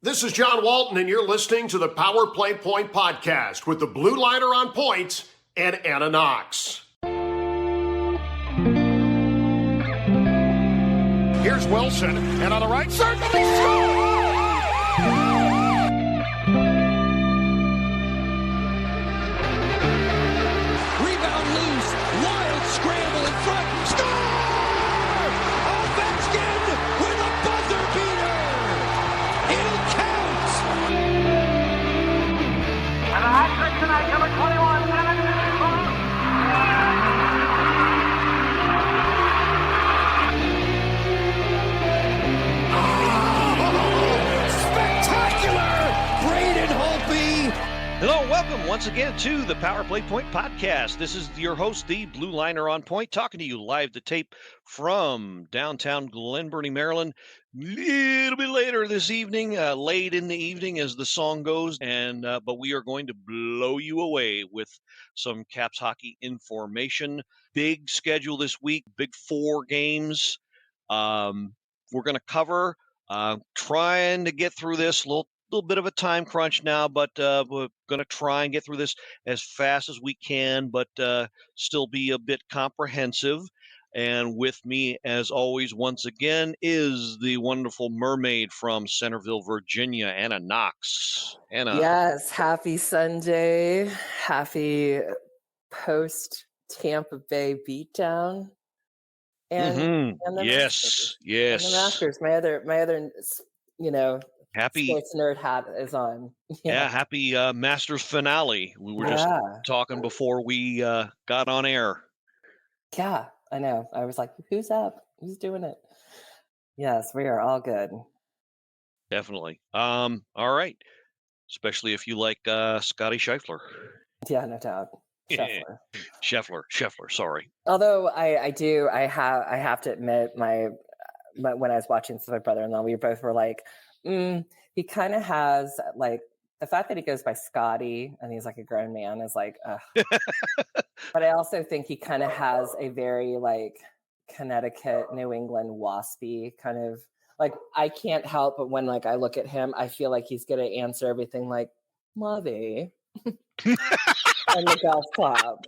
This is John Walton, and you're listening to the Power Play Point podcast with the Blue Liner on point and Anna Knox. Here's Wilson, and on the right circle, he scores! Rebound loose, wild scramble in front, score! Ovechkin with a buzzer beater! It'll count! And a hat trick tonight, number 21, Hello and welcome once again to the Power Play Point podcast. This is your host, the Blue Liner on Point, talking to you live to tape from downtown Glen Burnie, Maryland. A little bit later this evening, late in the evening as the song goes, but we are going to blow you away with some Caps hockey information. Big schedule this week, big 4 games. We're going to cover, trying to get through this little bit of a time crunch now, but we're going to try and get through this as fast as we can, but still be a bit comprehensive. And with me, as always, once again, is the wonderful mermaid from Centerville, Virginia, Anna Knox. Anna. Yes, happy Sunday. Happy post-Tampa Bay beatdown. And the Yes. And the Masters. My other, Happy sports nerd hat is on. Yeah, happy Masters finale. We were just talking before we got on air. Yeah, I know. I was like, who's up? Who's doing it? Yes, we are all good. Definitely. All right. Especially if you like Scotty Scheffler. Yeah, no doubt. Scheffler, sorry. Although I have to admit, my when I was watching with my brother-in-law, we both were like, he kind of has, like, the fact that he goes by Scotty and he's like a grown man is like, ugh. But I also think he kind of has a very, like, Connecticut, New England waspy kind of, like, I can't help but when, like, I look at him, I feel like he's going to answer everything like, Lovey. And the golf club.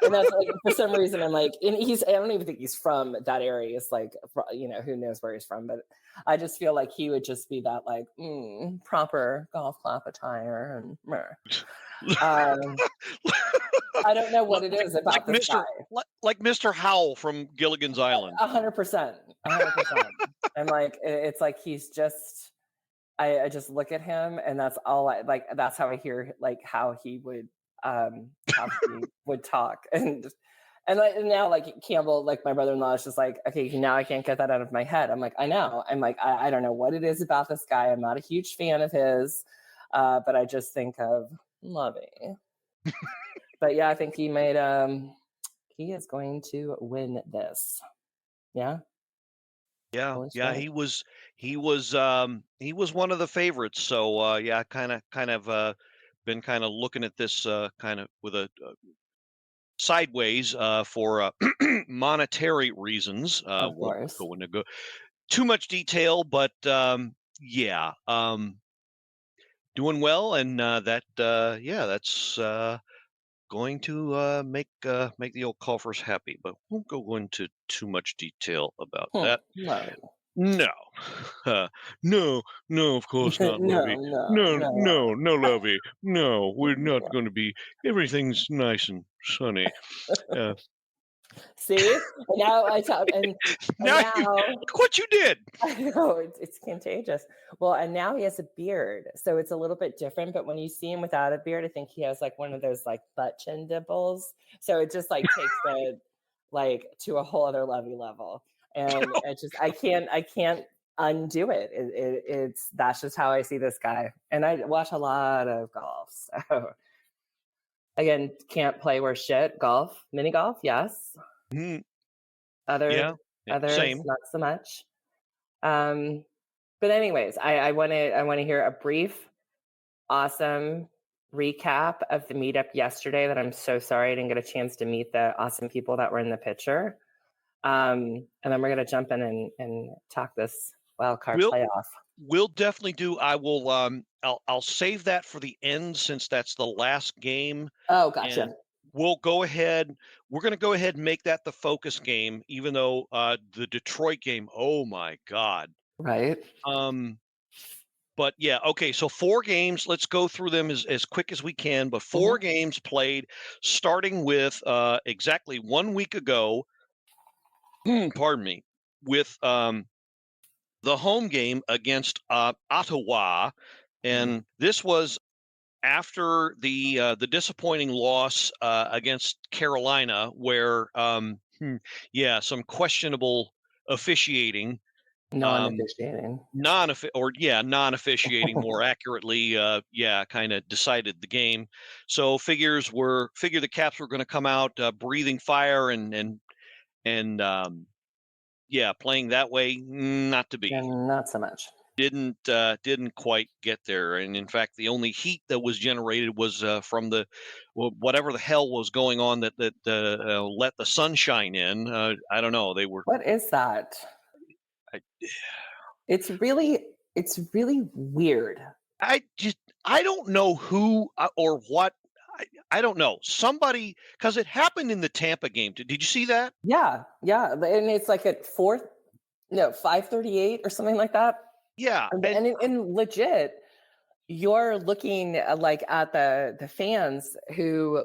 And that's like, for some reason, I'm like, and I don't even think he's from that area. It's like, who knows where he's from, but I just feel like he would just be that, like, proper golf club attire. And I don't know what it is about like this guy. Like Mr. Howell from Gilligan's Island. 100%. And like, it's like, he's just, I just look at him and that's all that's how I hear, like, how he would talk. And now, like, Campbell, like, my brother-in-law is just like, okay, now I can't get that out of my head. I'm like, I know. I'm like, I don't know what it is about this guy. I'm not a huge fan of his, but I just think of Lovey. But yeah, I think he is going to win this. Yeah. Yeah, he was one of the favorites. So kind of been kind of looking at this kind of with a sideways for monetary reasons. Of course. Won't go into too much detail, but doing well, and that's going to make the old golfers happy. But won't go into too much detail about that. No, of course not, Lovey. No, Lovey. No, we're not going to be. Everything's nice and sunny. See, now I tell, and now look what you did. I know it's contagious. Well, and now he has a beard, so it's a little bit different. But when you see him without a beard, I think he has like one of those like butt chin dimples. So it just like takes it like to a whole other level. And I can't undo it. It's that's just how I see this guy. And I watch a lot of golf, so again, can't play worth shit. Golf, mini golf, yes. Others, same. Not so much. But anyways, I want to hear a brief, awesome recap of the meetup yesterday. That I'm so sorry I didn't get a chance to meet the awesome people that were in the picture. And then we're gonna jump in and talk this wild card playoff. We'll definitely do. I will. I'll save that for the end since that's the last game, Oh, gotcha. and we'll go ahead. We're going to go ahead and make that the focus game, even though the Detroit game. Oh my God. Right. But yeah, okay. So 4 games. Let's go through them as quick as we can. But 4 games played, starting with exactly 1 week ago. Pardon me. With the home game against Ottawa, and this was after the disappointing loss against Carolina, where some questionable officiating, Non-officiating. non-officiating more accurately, kind of decided the game. So figure the Caps were going to come out breathing fire and playing that way, not to be. And not so much. Didn't quite get there, and in fact, the only heat that was generated was from whatever the hell was going on that let the sunshine in. I don't know. They were. What is that? I, It's really weird. I don't know who or what. I don't know. Somebody, because it happened in the Tampa game. Did you see that? Yeah, and it's like at 5:38 or something like that. Yeah, And legit, you're looking like at the fans who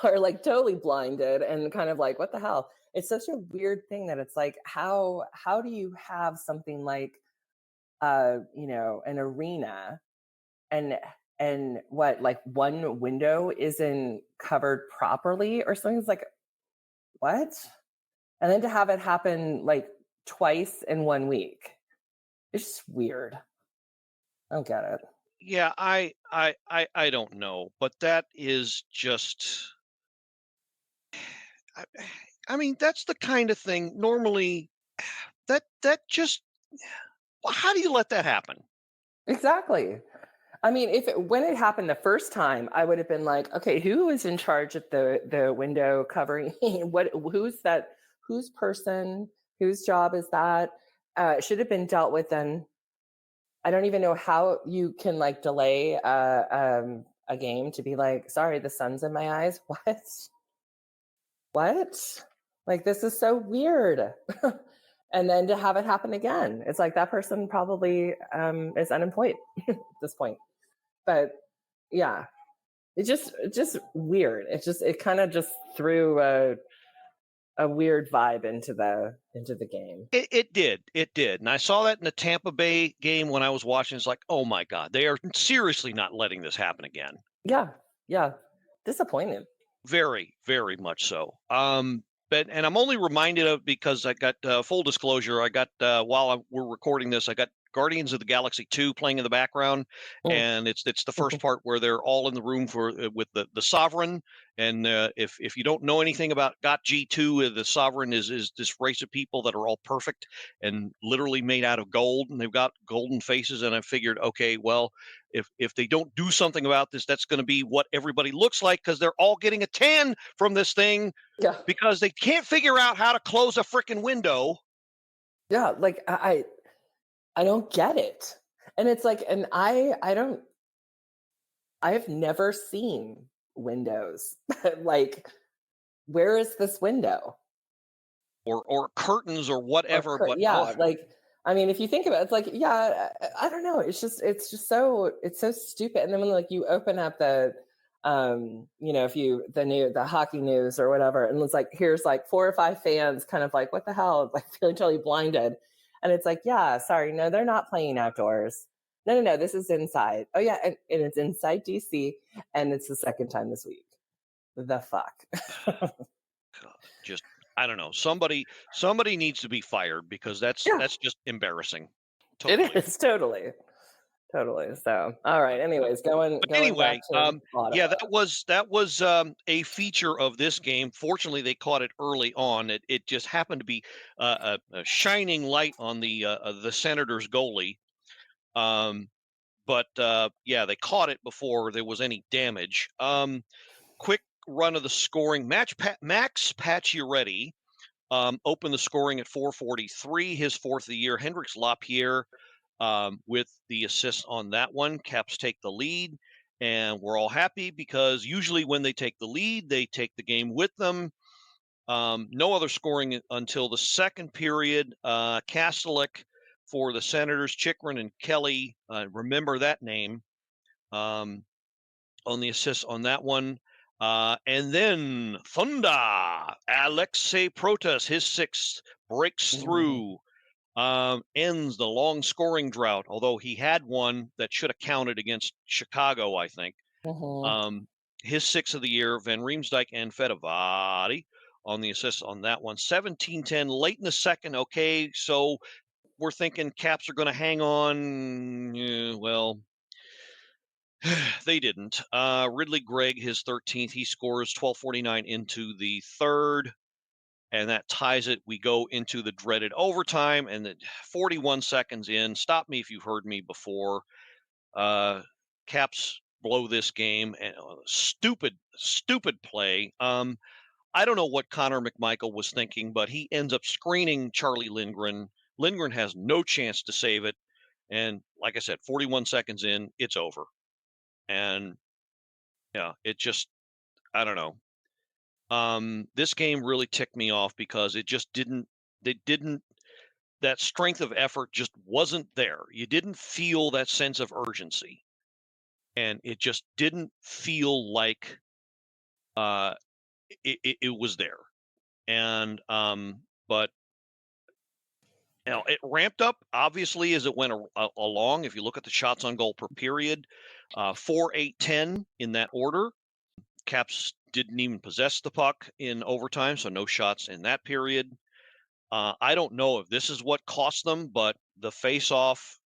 are like totally blinded and kind of like, what the hell? It's such a weird thing that it's like, how do you have something like an arena and what, like one window isn't covered properly or something? It's like, what? And then to have it happen like twice in 1 week, it's just weird. I don't get it. Yeah, I don't know, but that is just. I mean, that's the kind of thing normally that just. How do you let that happen? Exactly. I mean, when it happened the first time, I would have been like, okay, who is in charge of the window covering? Whose person? Whose job is that? It should have been dealt with then. I don't even know how you can like delay a game to be like, sorry, the sun's in my eyes. What? Like, this is so weird. And then to have it happen again, it's like that person probably is unemployed at this point. But yeah, it's just weird. It kind of just threw a weird vibe into the game. It did, and I saw that in the Tampa Bay game when I was watching. It's like, oh my God, they are seriously not letting this happen again. Yeah, disappointed. Very, very much so. And I'm only reminded of because I got full disclosure. I got while we're recording this, I got Guardians of the Galaxy 2 playing in the background, and it's the first part where they're all in the room with the Sovereign. And if you don't know anything about GOT G2, the Sovereign is this race of people that are all perfect and literally made out of gold, and they've got golden faces. And I figured, okay, well, if they don't do something about this, that's going to be what everybody looks like because they're all getting a tan from this thing because they can't figure out how to close a freaking window. Yeah, like I don't get it. And it's like, and I have never seen windows. Like, where is this window? Or curtains or whatever. Like, I mean, if you think about it, it's like, I don't know. It's so stupid. And then when like you open up the the hockey news or whatever, and it's like, here's like 4 or 5 fans kind of like, what the hell? Like feeling totally blinded. And it's like, yeah, sorry, no, they're not playing outdoors. No, this is inside. Oh yeah, and it's inside DC, and it's the second time this week. The fuck. Just, I don't know. Somebody needs to be fired because that's just embarrassing. Totally. It is totally. So, all right. Anyways, going anyway, back to that was a feature of this game. Fortunately, they caught it early on. It just happened to be a shining light on the Senators goalie. But they caught it before there was any damage. Quick run of the scoring. Max Pacioretty opened the scoring at 4:43, his 4th of the year. Hendrix Lapierre with the assist on that one. Caps take the lead, and we're all happy because usually when they take the lead, they take the game with them. No other scoring until the second period. Kastelik for the Senators, Chikrin and Kelly, remember that name, on the assist on that one. And then Thunder, Alexei Protas, his sixth, breaks through, ends the long scoring drought, although he had one that should have counted against Chicago, I think. His sixth of the year, Van Riemsdyk and Fedevati on the assist on that one. 17-10 late in the second. Okay, so we're thinking Caps are going to hang on. Well, they didn't. Ridley Gregg, his 13th, he scores 12:49 into the third, and that ties it. We go into the dreaded overtime, and the 41 seconds in. Stop me if you've heard me before. Caps blow this game, and stupid play. I don't know what Connor McMichael was thinking, but he ends up screening Charlie Lindgren. Lindgren has no chance to save it, and like I said, 41 seconds in, it's over. And yeah, it just, I don't know. This game really ticked me off because it just that strength of effort just wasn't there. You didn't feel that sense of urgency, and it just didn't feel like it was there. And but it ramped up obviously as it went along. If you look at the shots on goal per period, 4, 8, 10 in that order. Caps didn't even possess the puck in overtime, so no shots in that period. I don't know if this is what cost them, but the face-off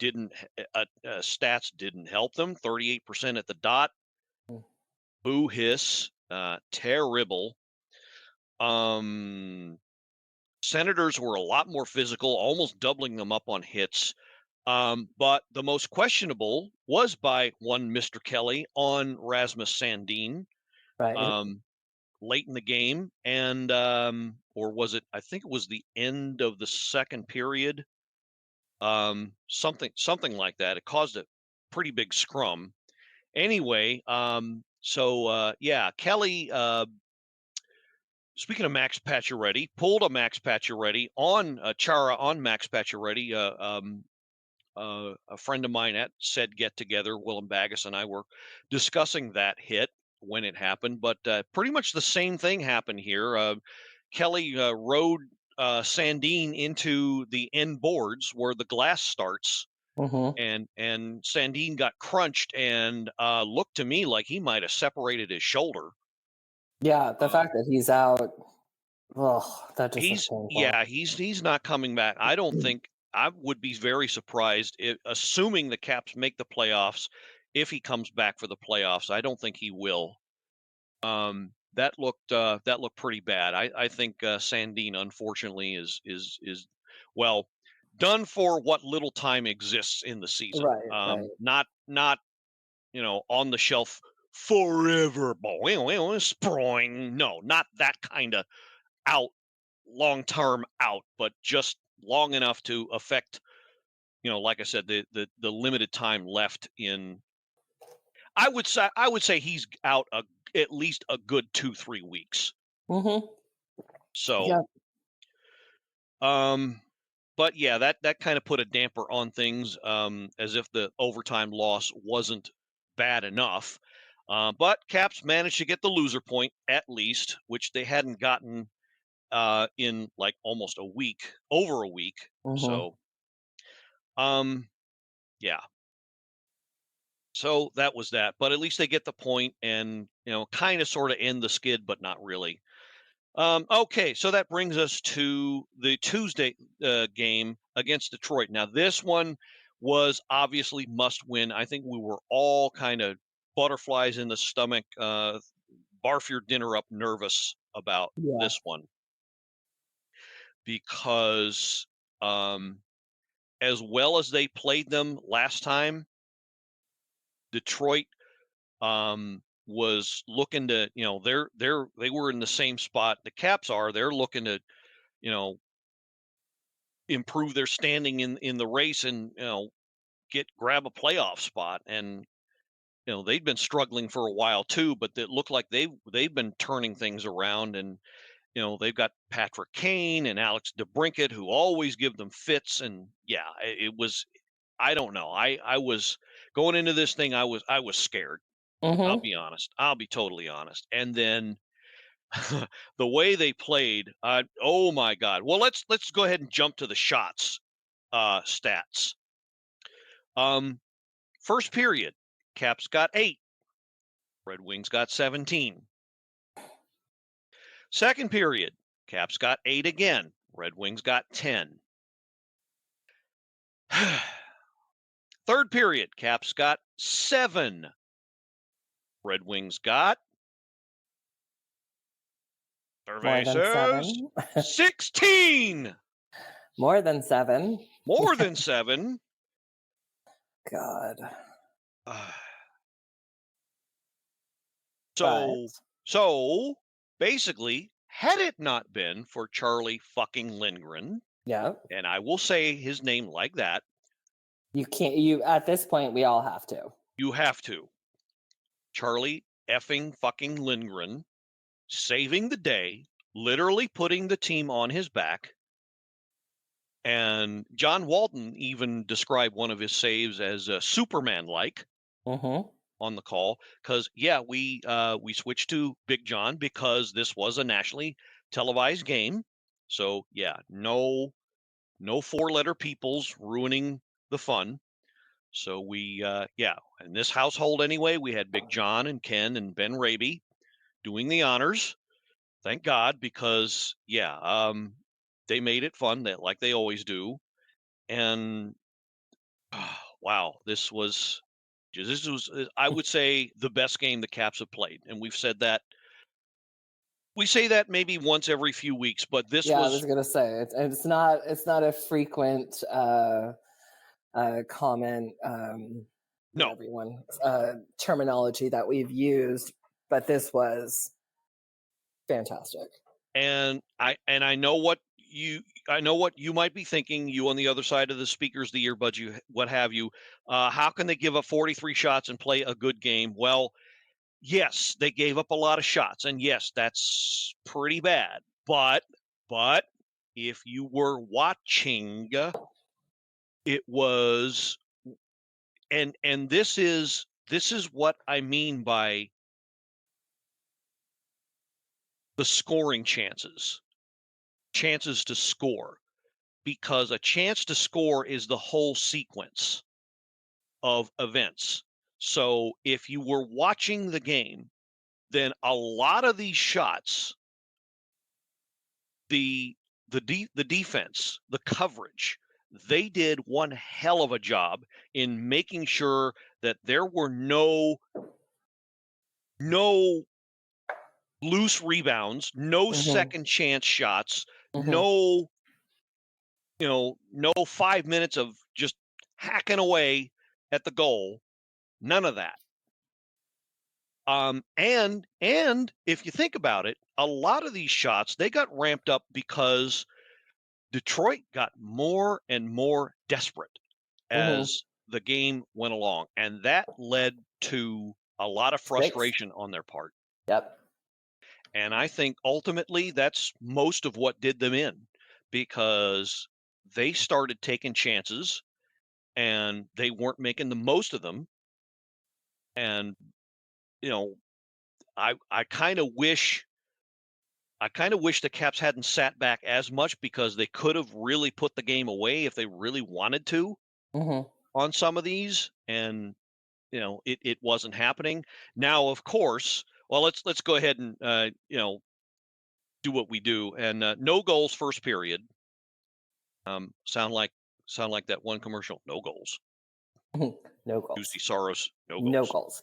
stats didn't help them. 38% at the dot. Boo hiss. Terrible. Senators were a lot more physical, almost doubling them up on hits. But the most questionable was by one Mr. Kelly on Rasmus Sandin. Right. Late in the game, and or was it? I think it was the end of the second period. Something like that. It caused a pretty big scrum. Anyway, yeah, Kelly. Speaking of Max Pacioretty, pulled a Max Pacioretty on Chara on Max Pacioretty. A friend of mine at said get together, Willem Baggis and I were discussing that hit when it happened, but pretty much the same thing happened here. Kelly rode Sandin into the end boards where the glass starts, and Sandin got crunched and looked to me like he might have separated his shoulder. Yeah, the fact that he's out, that just is painful. He's not coming back. I don't think. I would be very surprised, assuming the Caps make the playoffs, if he comes back for the playoffs. I don't think he will. That looked pretty bad. I think Sandin, unfortunately, is well done for what little time exists in the season. Right. Not on the shelf forever. Sproing. No, not that kind of out, long-term out, but just long enough to affect, like I said, the limited time left in. I would say he's out at least a good 2-3 weeks. So, yeah. But yeah, that kind of put a damper on things, as if the overtime loss wasn't bad enough. But Caps managed to get the loser point at least, which they hadn't gotten in like almost over a week. So, yeah. So that was that. But at least they get the point and, kind of sort of end the skid, but not really. Okay, so that brings us to the Tuesday game against Detroit. Now, this one was obviously must win. I think we were all kind of butterflies in the stomach, barf your dinner up nervous about this one. Because as well as they played them last time, Detroit was looking to, they were in the same spot the Caps are. They're looking to, improve their standing in the race and grab a playoff spot. And they'd been struggling for a while too, but it looked like they've been turning things around. And they've got Patrick Kane and Alex DeBrincat, who always give them fits. And yeah, it was, I don't know. I was going into this thing. I was scared. I'll be honest. I'll be totally honest. And then the way they played, oh my God. Well, let's go ahead and jump to the shots stats. First period, Caps got 8. Red Wings got 17. Second period, Caps got 8 again. Red Wings got 10. Third period, Caps got 7. Red Wings got survey says 16. More than 7. More than 7. God. So basically, had it not been for Charlie fucking Lindgren, and I will say his name like that. You can't. At this point, we all have to. You have to. Charlie effing fucking Lindgren saving the day, literally putting the team on his back. And John Walton even described one of his saves as Superman-like on the call. Because, we switched to Big John because this was a nationally televised game. So, no 4-letter peoples ruining the fun. So we, in this household anyway, we had Big John and Ken and Ben Raby doing the honors. Thank God, because they made it fun, like they always do. And wow, this was, I would say, the best game the Caps have played, and we've said that. We say that maybe once every few weeks, but this was. I was gonna say it's not a frequent comment. No, everyone terminology that we've used, but this was fantastic. And I know what you might be thinking, you on the other side of the speakers, the earbuds, what have you. How can they give up 43 shots and play a good game? Well, yes, they gave up a lot of shots, and yes, that's pretty bad. But if you were watching, it was, and this is what I mean by the scoring chances to score, because a chance to score is the whole sequence of events. So if you were watching the game, then a lot of these shots, the defense, the coverage, they did one hell of a job in making sure that there were no loose rebounds, no second chance shots, no 5 minutes of just hacking away at the goal. None of that. And if you think about it, a lot of these shots, they got ramped up because Detroit got more and more desperate as the game went along. And that led to a lot of frustration on their part. Yep. And I think ultimately that's most of what did them in, because they started taking chances and they weren't making the most of them. And, I kind of wish the Caps hadn't sat back as much, because they could have really put the game away if they really wanted to on some of these. And, it wasn't happening. Now, of course, well, let's go ahead and, do what we do. And no goals first period. Sound like that one commercial. No goals. No goals. Juicy Soros. No goals. No goals.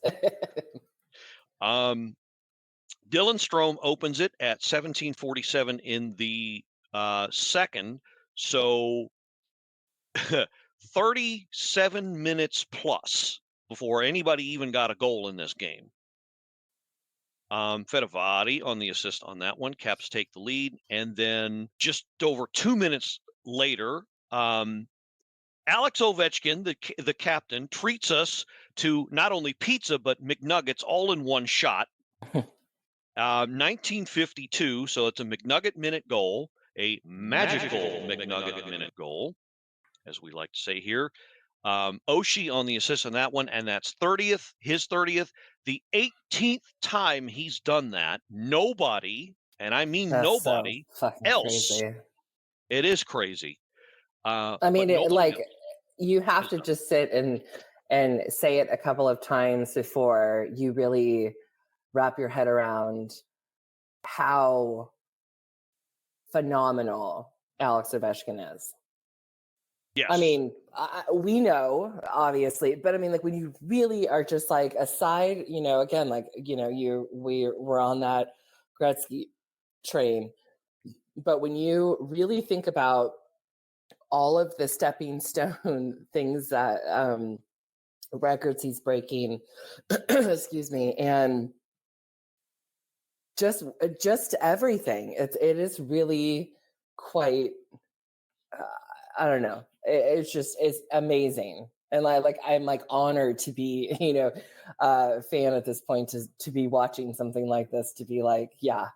Dylan Strome opens it at 17:47 in the second. So 37 minutes plus before anybody even got a goal in this game. Fedavati on the assist on that one. Caps take the lead. And then just over 2 minutes later, Alex Ovechkin, the captain, treats us to not only pizza but McNuggets all in one shot. 1952, so it's a McNugget minute goal, a magical McNugget minute goal, as we like to say here. Oshie on the assist on that one, and that's his 30th, the 18th time he's done that. Nobody, and I mean That's nobody so fucking else. crazy. It is crazy. I mean, you have to just sit and say it a couple of times before you really wrap your head around how phenomenal Alex Ovechkin is. Yes. I mean, we know, obviously, but I mean, like, when you really are just like aside, again, like, we're on that Gretzky train, but when you really think about all of the stepping stone things that records he's breaking, excuse me, and just everything, it is really quite, I don't know. It's amazing. And I'm like honored to be, a fan at this point, to be watching something like this, to be like, yeah,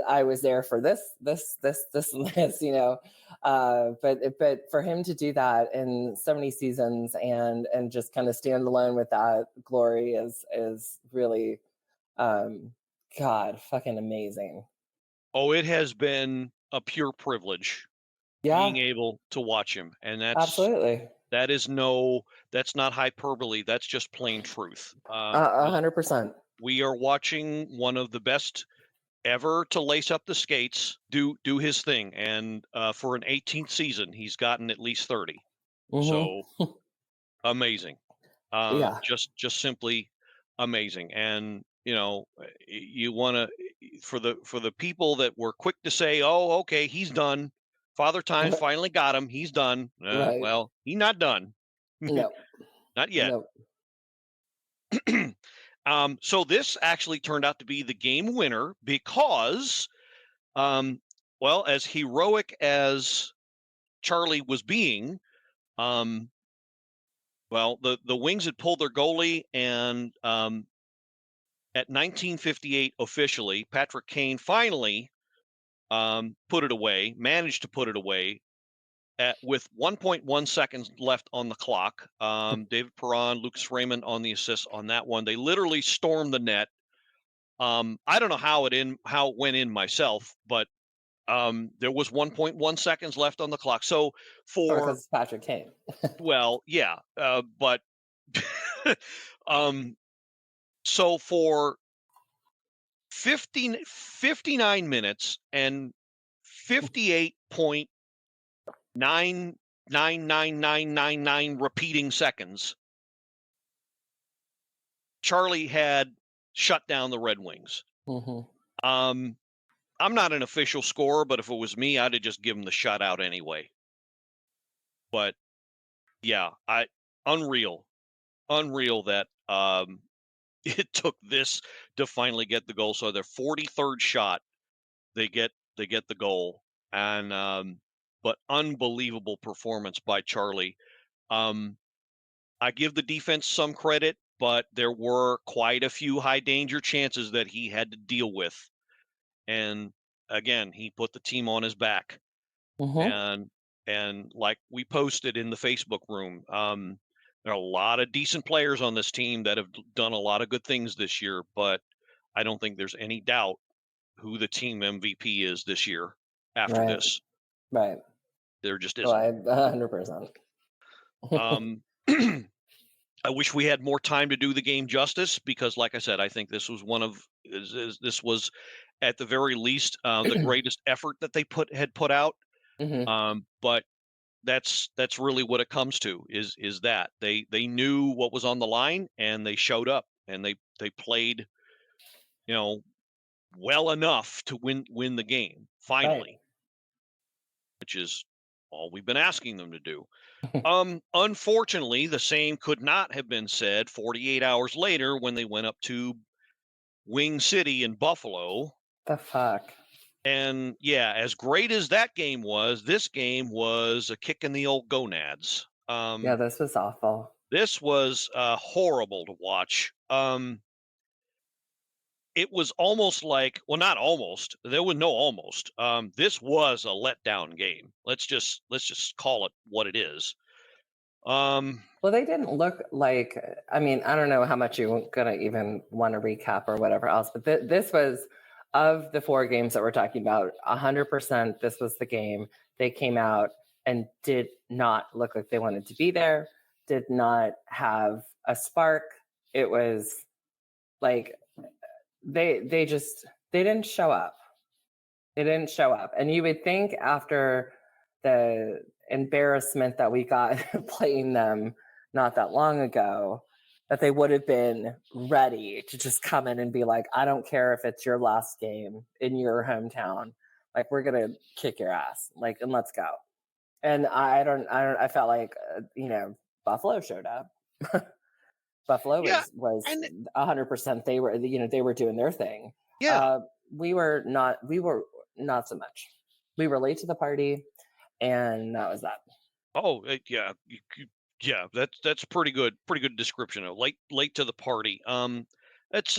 I was there for this, and this, but for him to do that in so many seasons and just kind of stand alone with that glory is really, God, fucking amazing. Oh, it has been a pure privilege being able to watch him. And Absolutely. that's not hyperbole. That's just plain truth. 100%. We are watching one of the best ever to lace up the skates, do his thing. And for an 18th season, he's gotten at least 30. So amazing. Just simply amazing. And you want to, for the people that were quick to say, oh, okay, he's done. Father Time finally got him. He's done. Right. Well, he's not done. No. Not yet. No. So this actually turned out to be the game winner because, as heroic as Charlie was being, the Wings had pulled their goalie, and at 1958 officially, Patrick Kane finally managed to put it away with 1.1 seconds left on the clock. David Perron, Lucas Raymond on the assist on that one. They literally stormed the net. I don't know how it went in myself, but there was 1.1 seconds left on the clock. So because it's Patrick Kane. Well, yeah, but so for 59 minutes and 58.99999 repeating seconds, Charlie had shut down the Red Wings. I'm not an official scorer, but if it was me, I'd have just given the shutout anyway. But yeah, unreal that it took this to finally get the goal. So their 43rd shot, they get the goal, and but unbelievable performance by Charlie. I give the defense some credit, but there were quite a few high danger chances that he had to deal with, and again, he put the team on his back. And like we posted in the Facebook room, there are a lot of decent players on this team that have done a lot of good things this year, but I don't think there's any doubt who the team MVP is this year after this. Right. There just isn't. 100%. I wish we had more time to do the game justice because, like I said, I think this was this was at the very least the greatest effort that they had put out. But that's really what it comes to is that they knew what was on the line and they showed up and they played, well enough to win the game finally, which is all we've been asking them to do. Unfortunately, the same could not have been said 48 hours later when they went up to Wing City in Buffalo. The fuck. And yeah, as great as that game was, this game was a kick in the old gonads. Yeah, this was awful. This was horrible to watch. It was almost like, well, not almost. There was no almost. This was a letdown game. Let's just call it what it is. Well, they didn't look like. I mean, I don't know how much you're gonna even want to recap or whatever else, but this was, of the 4 games that we're talking about, 100%. This was the game. They came out and did not look like they wanted to be there. Did not have a spark. It was like they didn't show up. They didn't show up, and you would think after the embarrassment that we got playing them not that long ago, that they would have been ready to just come in and be like, I don't care if it's your last game in your hometown, like, we're gonna kick your ass, like, and let's go. And I felt like Buffalo showed up. Buffalo Yeah, was and 100%. They were doing their thing. yeah, We were not so much. We were late to the party, and that was that. oh yeah, yeah. That's pretty good description of late to the party. Let's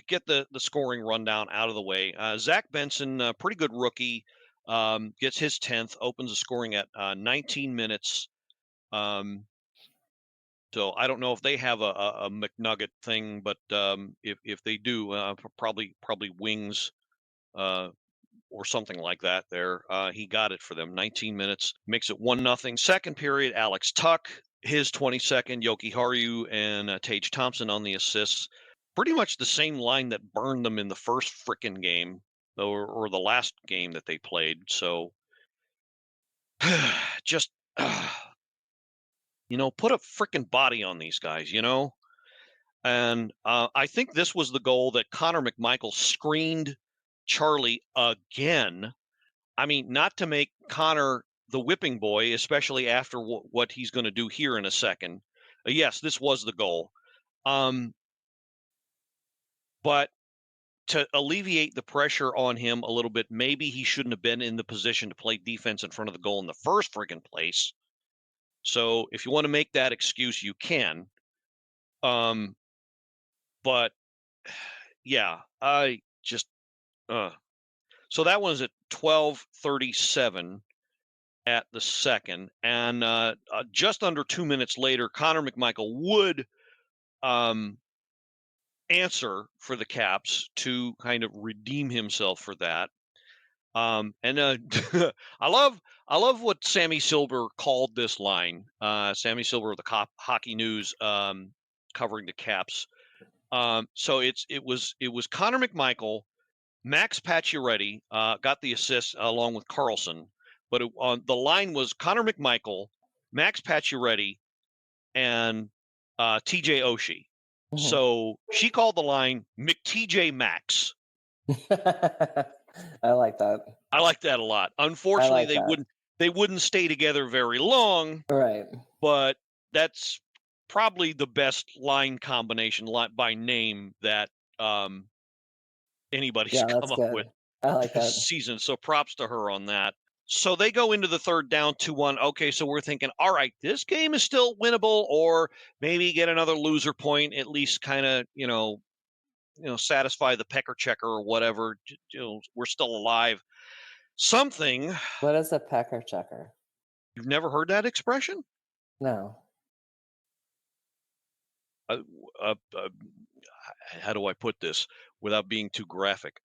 get the scoring rundown out of the way. Zach Benson, pretty good rookie, gets his 10th, opens the scoring at 19 minutes. So I don't know if they have a McNugget thing, but if they do, probably wings or something like that. There, he got it for them. 19 minutes makes it 1-0. Second period, Alex Tuck, his 22nd, Yoki Haru and Tage Thompson on the assists. Pretty much the same line that burned them in the first frickin' game, or the last game that they played. So just put a frickin' body on these guys, And I think this was the goal that Connor McMichael screened Charlie again. I mean, not to make Connor the whipping boy, especially after what he's going to do here in a second. Yes, this was the goal. But to alleviate the pressure on him a little bit, maybe he shouldn't have been in the position to play defense in front of the goal in the first friggin' place. So if you want to make that excuse, you can. But yeah, I just so that was at 12:37 at the second, and just under 2 minutes later, Connor McMichael would answer for the Caps to kind of redeem himself for that. And I love what Sammy Silver called this line. Sammy Silver of the Hockey News, covering the Caps. So it was Connor McMichael, Max Pacioretty got the assist along with Carlson, but the line was Connor McMichael, Max Pacioretty, and TJ Oshie. Mhm. So she called the line McTJ Max. I like that. I like that a lot. Unfortunately, that. they wouldn't stay together very long, Right. but that's probably the best line combination by name that anybody's Yeah, come that's up good. with I like this that. season. So props to her on that. So they go into the third down 2-1. Okay, so we're thinking, all right, this game is still winnable, or maybe get another loser point, at least kind of, satisfy the pecker checker or whatever. We're still alive. Something. What is a pecker checker? You've never heard that expression? No. How do I put this without being too graphic?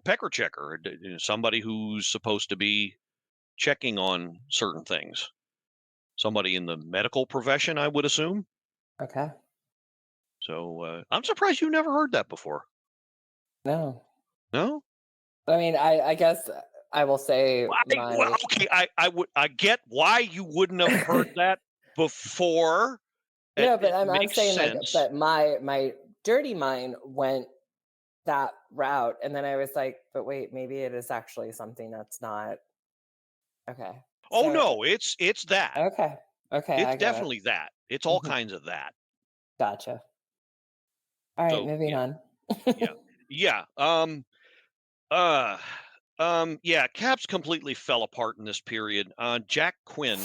Pecker checker, somebody who's supposed to be checking on certain things. Somebody in the medical profession, I would assume. Okay. So I'm surprised you never heard that before. No. No? I mean, I guess I will say okay, I get why you wouldn't have heard that before. No, but I'm saying sense. but my dirty mind went that route, and then I was like, but wait, maybe it is actually something that's not okay. Oh So, no, it's that. Okay. It's definitely that. It's all Mhm. kinds of that. Gotcha. All right, So, moving yeah. on. Yeah. Yeah, Caps completely fell apart in this period. Jack Quinn,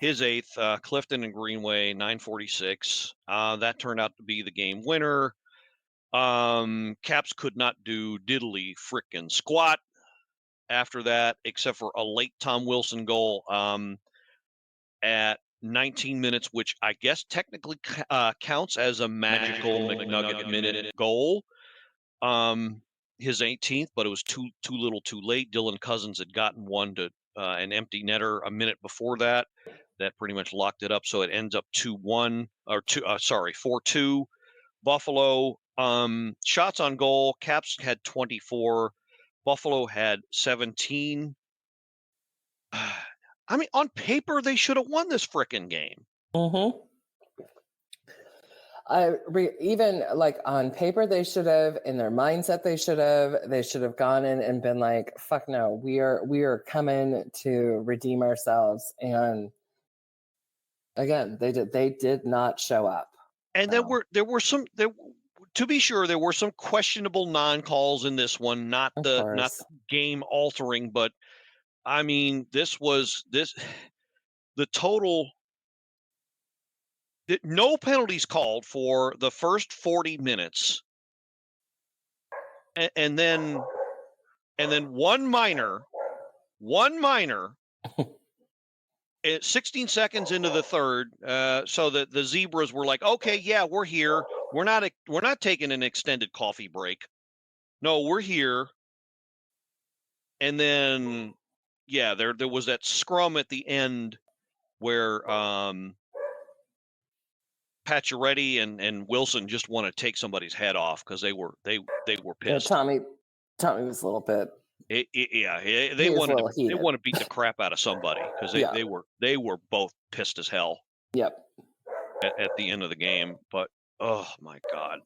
his eighth, Clifton and Greenway, 946. That turned out to be the game winner. Caps could not do diddly frickin' squat after that, except for a late Tom Wilson goal at 19 minutes, which I guess technically counts as a magical McNugget minute goal. His 18th, but it was too little too late. Dylan Cousins had gotten one to an empty netter a minute before that. That pretty much locked it up. So it ends up 2-1 or 4-2. Buffalo, shots on goal. Caps had 24. Buffalo had 17. I mean, on paper, they should have won this frickin' game. Mm-hmm. Even like on paper, they should have. In their mindset, they should have gone in and been like, "Fuck no, we are coming to redeem ourselves." And again, they did not show up. And No. there were some to be sure, there were some questionable non-calls in this one, not the game altering, but I mean, the total. No penalties called for the first 40 minutes, and then one minor. 16 seconds into the third, so that the Zebras were like, "Okay, yeah, we're here. We're not taking an extended coffee break. No, we're here." And then, yeah, there was that scrum at the end where Pacioretty and Wilson just want to take somebody's head off because they were pissed. Yeah, Tommy was a little bit. They wanted to beat the crap out of somebody because they were both pissed as hell. Yep. At the end of the game, but oh my God,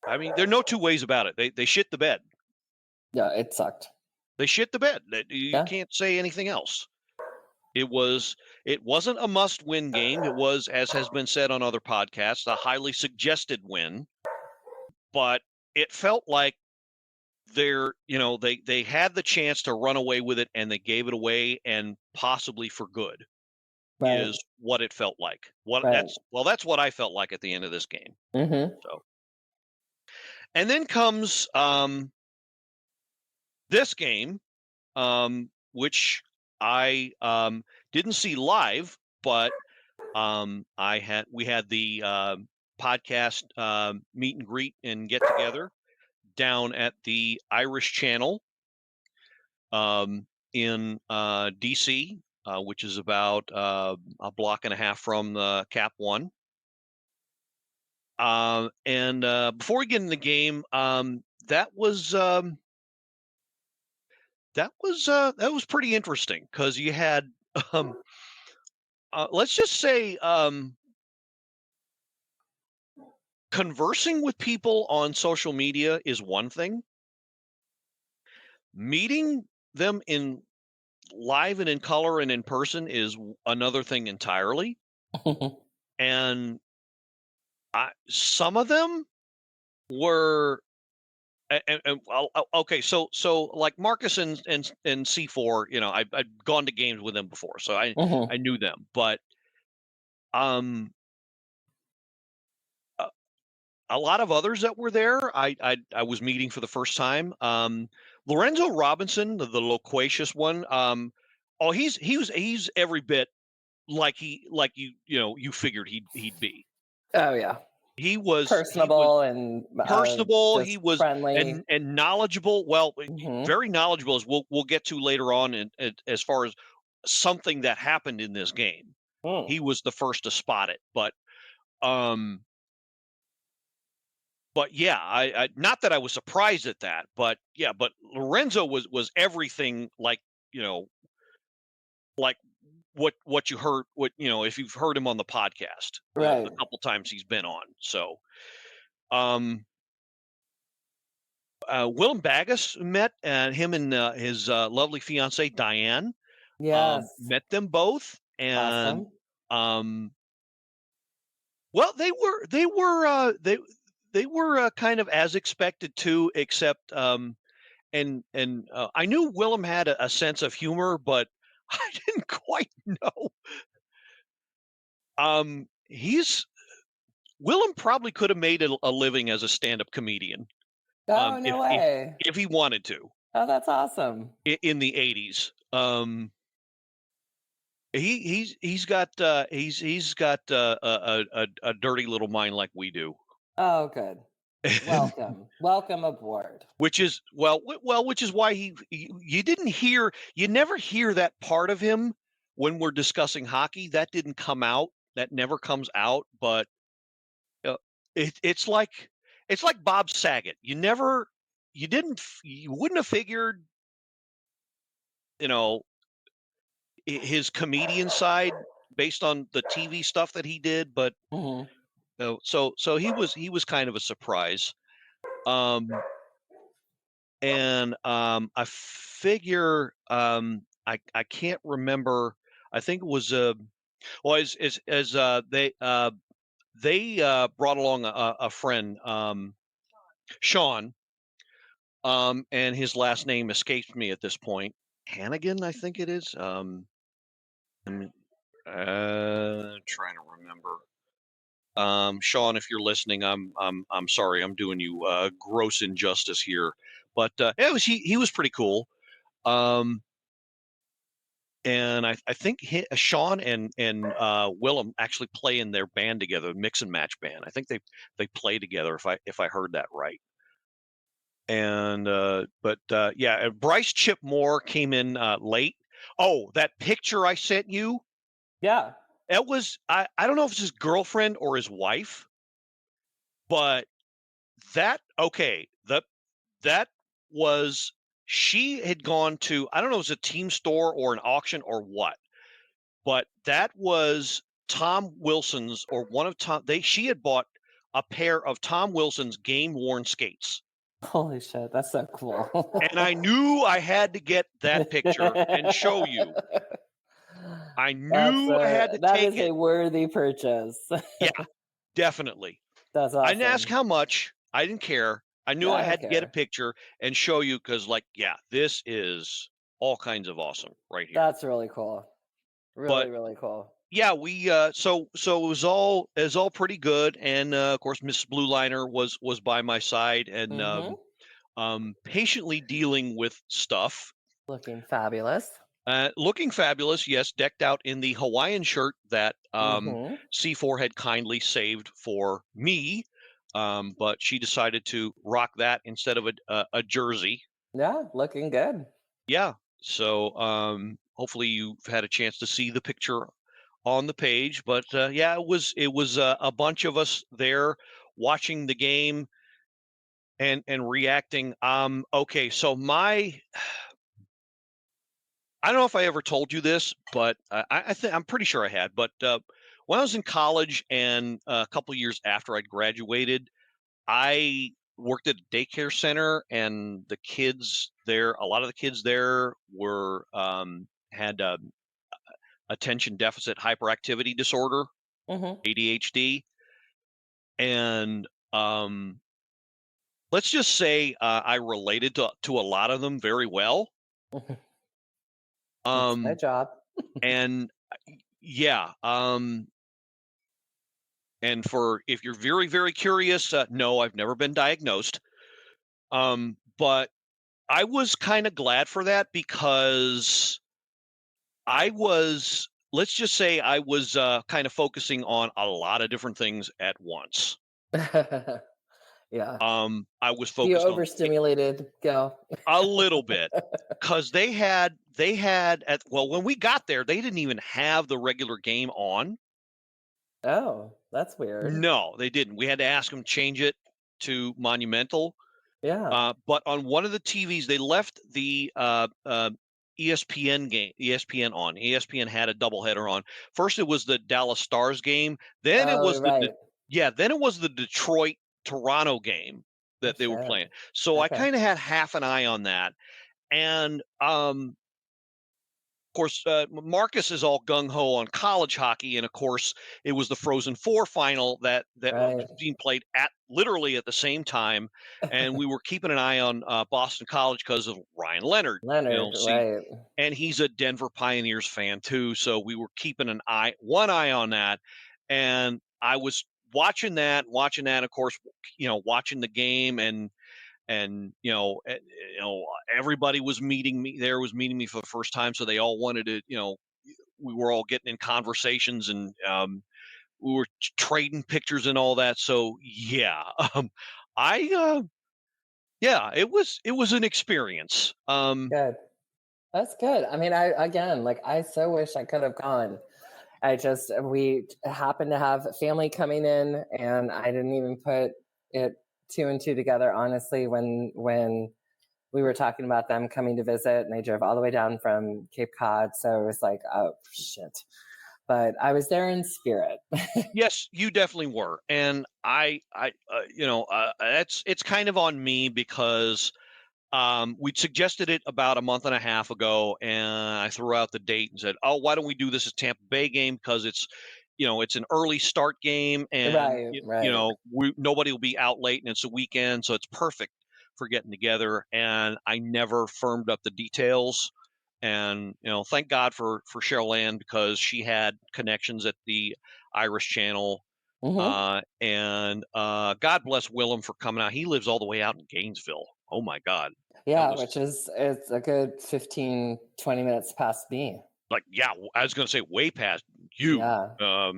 I mean, there are no two ways about it. They shit the bed. Yeah, it sucked. They shit the bed. You can't say anything else. It wasn't a must-win game. It was, as has been said on other podcasts, a highly suggested win. But it felt like they had the chance to run away with it, and they gave it away, and possibly for good. Right. Is what it felt like. That's what I felt like at the end of this game. Mm-hmm. So, and then comes this game, which I didn't see live, but we had the podcast meet and greet and get together down at the Irish Channel in DC, which is about a block and a half from the Cap One. And before we get in the game, that was pretty interesting because you had, let's just say, conversing with people on social media is one thing. Meeting them in live and in color and in person is another thing entirely. And some of them were. Okay, so like Marcus and C4, I'd gone to games with them before, so I knew them, but a lot of others that were there, I was meeting for the first time. Lorenzo Robinson, the loquacious one, he's every bit like you figured he'd be. Oh yeah. He was personable he was friendly and knowledgeable. Well, very knowledgeable, as we'll get to later on. As far as something that happened in this game, he was the first to spot it. But yeah, I not that I was surprised at that, but yeah, but Lorenzo was everything like like what you heard, if you've heard him on the podcast, right, a couple times he's been on. So, Willem Bagus met, and him and his lovely fiancee Diane, met them both, and awesome. Well, they kind of as expected too, except and I knew Willem had a sense of humor, but I didn't quite know. Willem probably could have made a living as a stand-up comedian. Oh, no way. If he wanted to. Oh, that's awesome. In the 80s. He's got a dirty little mind like we do. Oh, good. Welcome aboard. Which is which is why you never hear that part of him when we're discussing hockey. That didn't come out. That never comes out. But it's like Bob Saget. You wouldn't have figured, his comedian side based on the TV stuff that he did. But so he was kind of a surprise. And I figure I can't remember. I think it was they brought along a friend, Sean, and his last name escapes me at this point. Hannigan, I think it is. I'm trying to remember. Sean, if you're listening, I'm sorry. I'm doing you gross injustice here, but he was pretty cool. And I think Sean and Willem actually play in their band together, mix and match band. I think they play together if I heard that right. And yeah, Bryce Chip Moore came in late. Oh, that picture I sent you. Yeah. It was I don't know if it's his girlfriend or his wife, but that was, she had gone to, I don't know if it was a team store or an auction or what, but that was Tom Wilson's, or one of she had bought a pair of Tom Wilson's game worn skates. Holy shit, that's so cool. And I knew I had to get that picture and show you. I knew I had to take it. That is a worthy purchase. Yeah, definitely. That's awesome. I didn't ask how much. I didn't care. I knew I had to get a picture and show you because, this is all kinds of awesome right here. That's really cool. Really cool. Yeah, we so it was all pretty good, and of course, Miss Blue Liner was by my side and patiently dealing with stuff. Looking fabulous. Yes, decked out in the Hawaiian shirt that C4 had kindly saved for me, but she decided to rock that instead of a jersey. Yeah, looking good. Yeah, so hopefully you've had a chance to see the picture on the page, but yeah, it was a bunch of us there watching the game and reacting. Okay, so I don't know if I ever told you this, but I'm pretty sure I had. But when I was in college and a couple of years after I'd graduated, I worked at a daycare center, and the kids there, a lot of the kids there were had attention deficit hyperactivity disorder, ADHD, and let's just say I related to a lot of them very well. That's my job. And yeah, and if you're very, very curious, no, I've never been diagnosed. But I was kind of glad for that because let's just say I was kind of focusing on a lot of different things at once. Yeah. I was focused. You overstimulated, go. A little bit, because they had when we got there, they didn't even have the regular game on. Oh, that's weird. No, they didn't. We had to ask them to change it to Monumental. Yeah. But on one of the TVs, they left the ESPN game, ESPN on. ESPN had a doubleheader on. First, it was the Dallas Stars game. Then it was then it was the Detroit Toronto game that they were playing. So I kind of had half an eye on that. And of course, Marcus is all gung ho on college hockey, and of course, it was the Frozen Four final that Right. was being played at literally at the same time, and we were keeping an eye on Boston College because of Ryan Leonard. Leonard, right. And he's a Denver Pioneers fan too, so we were keeping one eye on that, and I was watching that, of course, watching the game, and everybody was meeting me for the first time, so they all wanted to, we were all getting in conversations, and we were trading pictures and all that. So yeah, it was an experience. Good. That's good. I mean, I so wish I could have gone. We happened to have family coming in, and I didn't even put it 2 and 2 together, honestly, when we were talking about them coming to visit, and they drove all the way down from Cape Cod. So it was like, oh shit. But I was there in spirit. Yes, you definitely were. And it's kind of on me because we'd suggested it about a month and a half ago, and I threw out the date and said, "Oh, why don't we do this as Tampa Bay game, because it's an early start game, and Right. nobody will be out late, and it's a weekend, so it's perfect for getting together." And I never firmed up the details. And thank God for Cheryl Ann, because she had connections at the Irish Channel. Mm-hmm. And God bless Willem for coming out. He lives all the way out in Gainesville. Oh my God. Yeah, Was, it's a good 15, 20 minutes past me. like, yeah, I was going to say way past you. Yeah.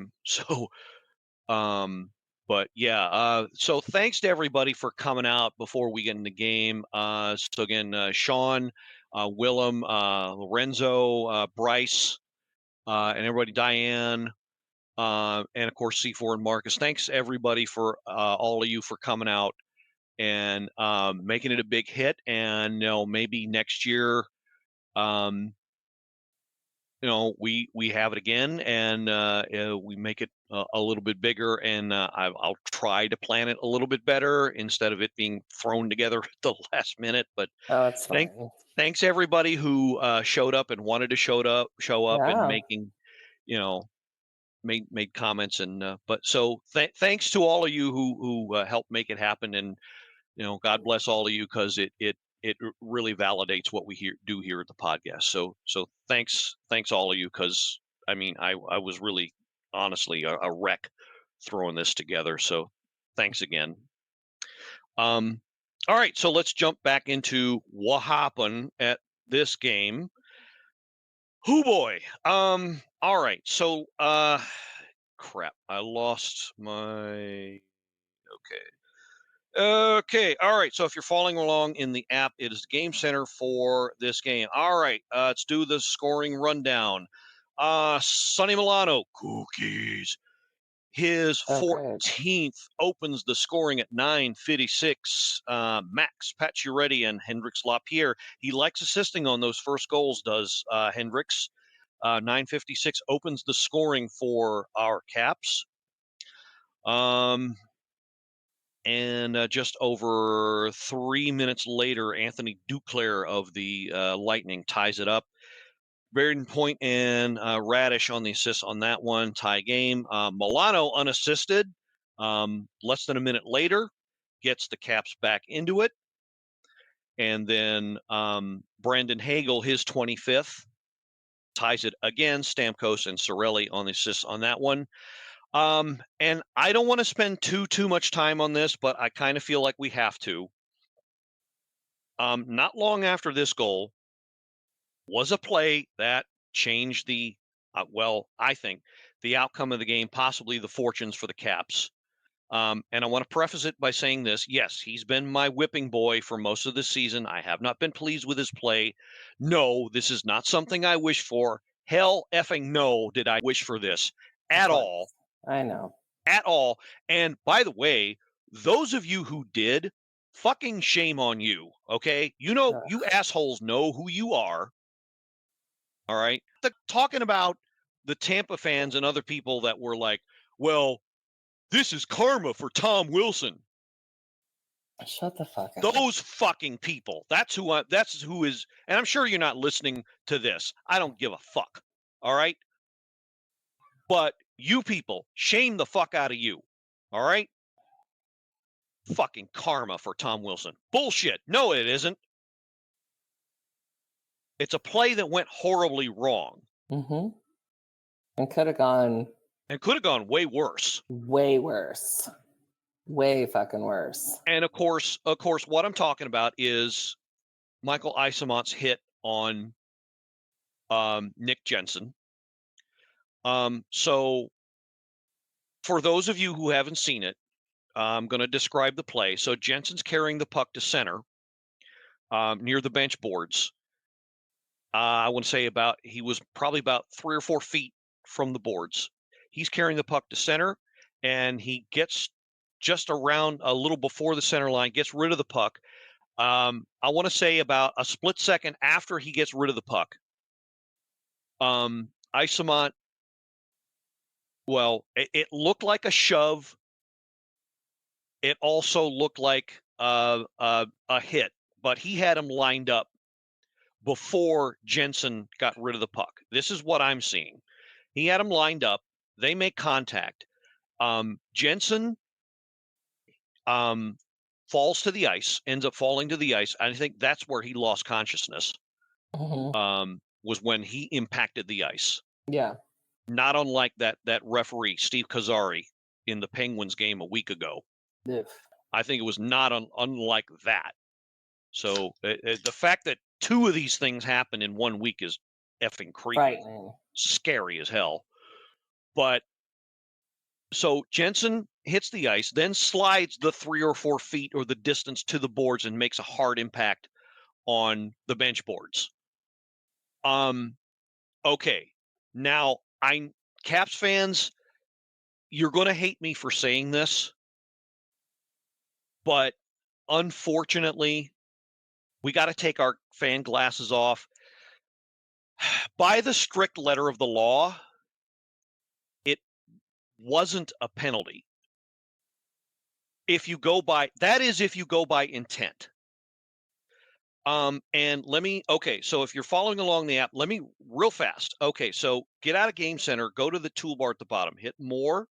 But yeah, so thanks to everybody for coming out before we get in the game. So again, Sean, Willem, Lorenzo, Bryce, and everybody, Diane, and of course C4 and Marcus. Thanks everybody for all of you for coming out and making it a big hit. And maybe next year, we have it again, and we make it a little bit bigger, and I'll try to plan it a little bit better instead of it being thrown together at the last minute. But Oh, it's fine. thanks everybody who showed up and wanted to show up and Yeah. making, made comments, and but so thanks to all of you who helped make it happen, and God bless all of you, because it really validates what we do here at the podcast. So thanks all of you, because I mean I was really honestly a wreck throwing this together. So thanks again. All right, so let's jump back into what happened at this game. Hoo boy. All right, so crap, I lost my Okay. All right. So if you're following along in the app, it is the game center for this game. All right. Let's do the scoring rundown. Sonny Milano, cookies. His Oh, great. 14th opens the scoring at 9:56. Max Pacioretty and Hendrix Lapierre. He likes assisting on those first goals, does Hendrix. 9:56 opens the scoring for our Caps. And just over 3 minutes later, Anthony Duclair of the Lightning ties it up. Braden Point and Radish on the assists on that one, tie game. Milano unassisted, less than a minute later, gets the Caps back into it. And then Brandon Hagel, his 25th, ties it again. Stamkos and Cirelli on the assists on that one. And I don't want to spend too much time on this, but I kind of feel like we have to. Not long after this goal was a play that changed the, I think, the outcome of the game, possibly the fortunes for the Caps. And I want to preface it by saying this. Yes, he's been my whipping boy for most of the season. I have not been pleased with his play. No, this is not something I wish for. Hell effing no did I wish for this at all. I know. At all. And by the way, those of you who did, fucking shame on you, okay? You assholes know who you are. All right? Talking about the Tampa fans and other people that were like, well, this is karma for Tom Wilson. Shut the fuck up. Those fucking people. That's who is, and I'm sure you're not listening to this. I don't give a fuck. All right? But you people, shame the fuck out of you. All right? Fucking karma for Tom Wilson. Bullshit. No, it isn't. It's a play that went horribly wrong. Mm-hmm. And could have gone. And could have gone way worse. Way worse. Way fucking worse. And of course, what I'm talking about is Michael Eissemont's hit on Nick Jensen. So for those of you who haven't seen it, I'm going to describe the play. So Jensen's carrying the puck to center near the bench boards. I want to say he was probably about 3 or 4 feet from the boards. He's carrying the puck to center, and he gets just around a little before the center line, gets rid of the puck. I want to say about a split second after he gets rid of the puck, Eissemont, well, it looked like a shove. It also looked like a hit, but he had him lined up before Jensen got rid of the puck. This is what I'm seeing. He had him lined up. They make contact. Jensen falls to the ice, ends up falling to the ice. I think that's where he lost consciousness, was when he impacted the ice. Yeah. Not unlike that referee, Steve Kazari, in the Penguins game a week ago. Ugh. I think it was not unlike that. So the fact that 2 of these things happen in 1 week is effing creepy. Frightening. Scary as hell. But so Jensen hits the ice, then slides the 3 or 4 feet or the distance to the boards and makes a hard impact on the bench boards. Okay. Now, Caps fans, you're going to hate me for saying this, but unfortunately, we got to take our fan glasses off. By the strict letter of the law, it wasn't a penalty. If you go by intent. And so if you're following along the app, let me real fast. Okay, so get out of Game Center, go to the toolbar at the bottom, hit more,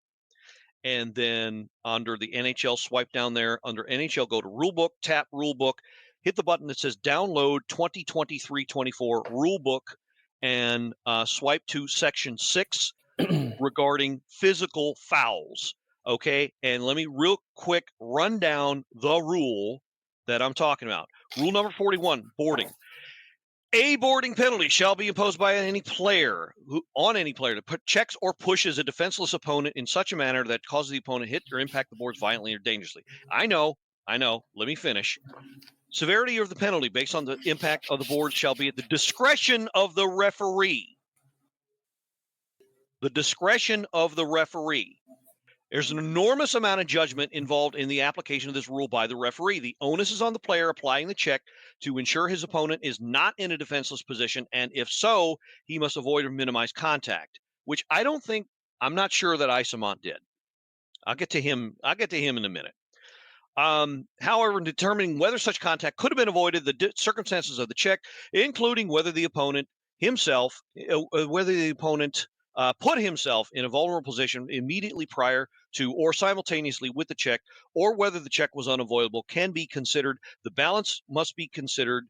and then under the NHL, swipe down there. Under NHL, go to Rulebook, tap Rulebook, hit the button that says Download 2023-24 Rulebook, and swipe to Section 6 regarding physical fouls. Okay, and let me real quick run down the rule that I'm talking about. Rule number 41, boarding. A boarding penalty shall be imposed by any player to put checks or pushes a defenseless opponent in such a manner that causes the opponent hit or impact the boards violently or dangerously. I know. Let me finish. Severity of the penalty based on the impact of the boards shall be at the discretion of the referee. The discretion of the referee. There's an enormous amount of judgment involved in the application of this rule by the referee. The onus is on the player applying the check to ensure his opponent is not in a defenseless position, and if so, he must avoid or minimize contact, which I'm not sure that Eissemont did. I'll get to him in a minute. However, in determining whether such contact could have been avoided, the circumstances of the check, including whether the opponent put himself in a vulnerable position immediately prior to or simultaneously with the check, or whether the check was unavoidable, can be considered. This balance must be considered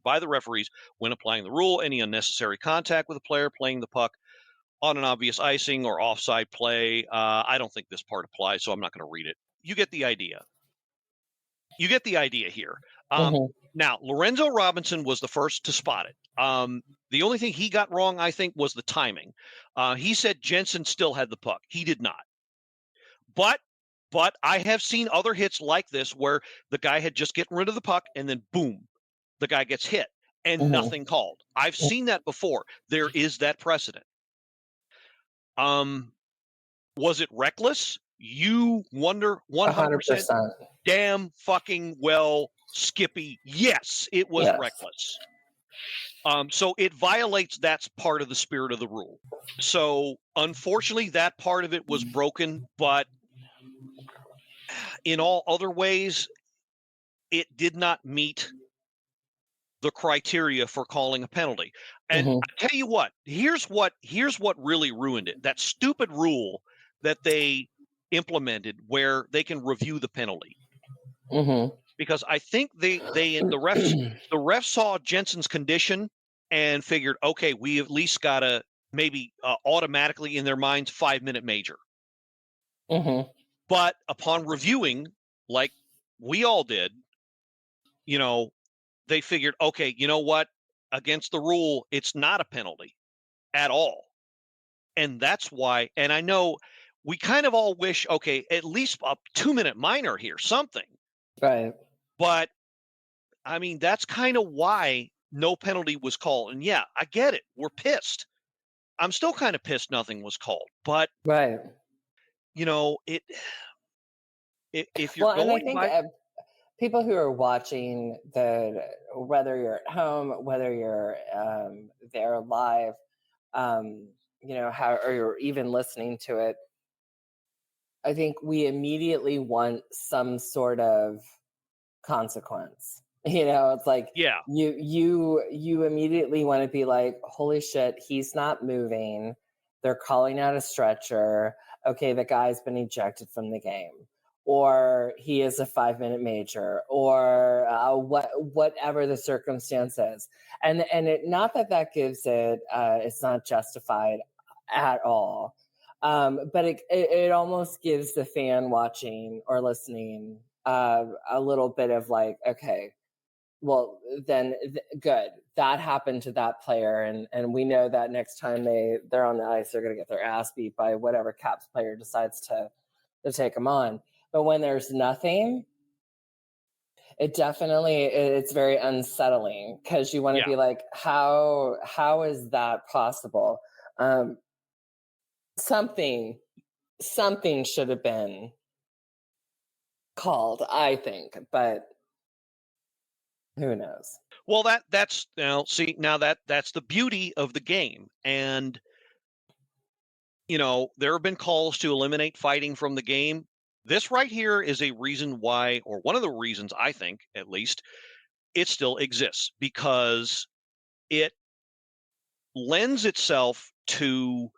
by the referees when applying the rule. Any unnecessary contact with a player playing the puck on an obvious icing or offside play. I don't think this part applies, so I'm not going to read it. You get the idea. Here. Now, Lorenzo Robinson was the first to spot it. The only thing he got wrong, I think, was the timing. He said Jensen still had the puck. He did not. But I have seen other hits like this where the guy had just gotten rid of the puck and then boom, the guy gets hit and nothing called. I've seen that before. There is that precedent. Was it reckless? You wonder 100%. Damn fucking well, Skippy. Yes, it was reckless. So it violates that part of the spirit of the rule. So unfortunately, that part of it was broken, but in all other ways, it did not meet the criteria for calling a penalty. And Mhm. I tell you what, here's what really ruined it. That stupid rule that they implemented where they can review the penalty. Mhm. Because I think the refs saw Jensen's condition and figured, okay, we at least got to maybe automatically in their minds 5-minute major. Mhm. But upon reviewing, like we all did, they figured, okay, you know what? Against the rule, it's not a penalty at all. And that's why, and I know we kind of all wish, okay, at least a 2-minute minor here, something. Right. But I mean, that's kind of why no penalty was called. And yeah, I get it. We're pissed. I'm still kind of pissed nothing was called. But, Right. if you're Well, and I going think by, people who are watching whether you're at home, whether you're there live, how or you're even listening to it, I think we immediately want some sort of consequence. It's like yeah, you immediately want to be like, holy shit, he's not moving. They're calling out a stretcher. Okay, the guy's been ejected from the game, or he is a 5-minute major, or whatever the circumstance is. And it, not that gives it, it's not justified at all. But it almost gives the fan watching or listening a little bit of like, okay, well then good, that happened to that player, and we know that next time they're on the ice, they're going to get their ass beat by whatever Caps player decides to take them on. But when there's nothing, it's very unsettling, because you want to yeah. be like, how is that possible? Something should have been called, I think, but who knows? Well, that's now see now that's the beauty of the game. And there have been calls to eliminate fighting from the game. This right here is a reason why, or one of the reasons I think, at least, it still exists, because it lends itself to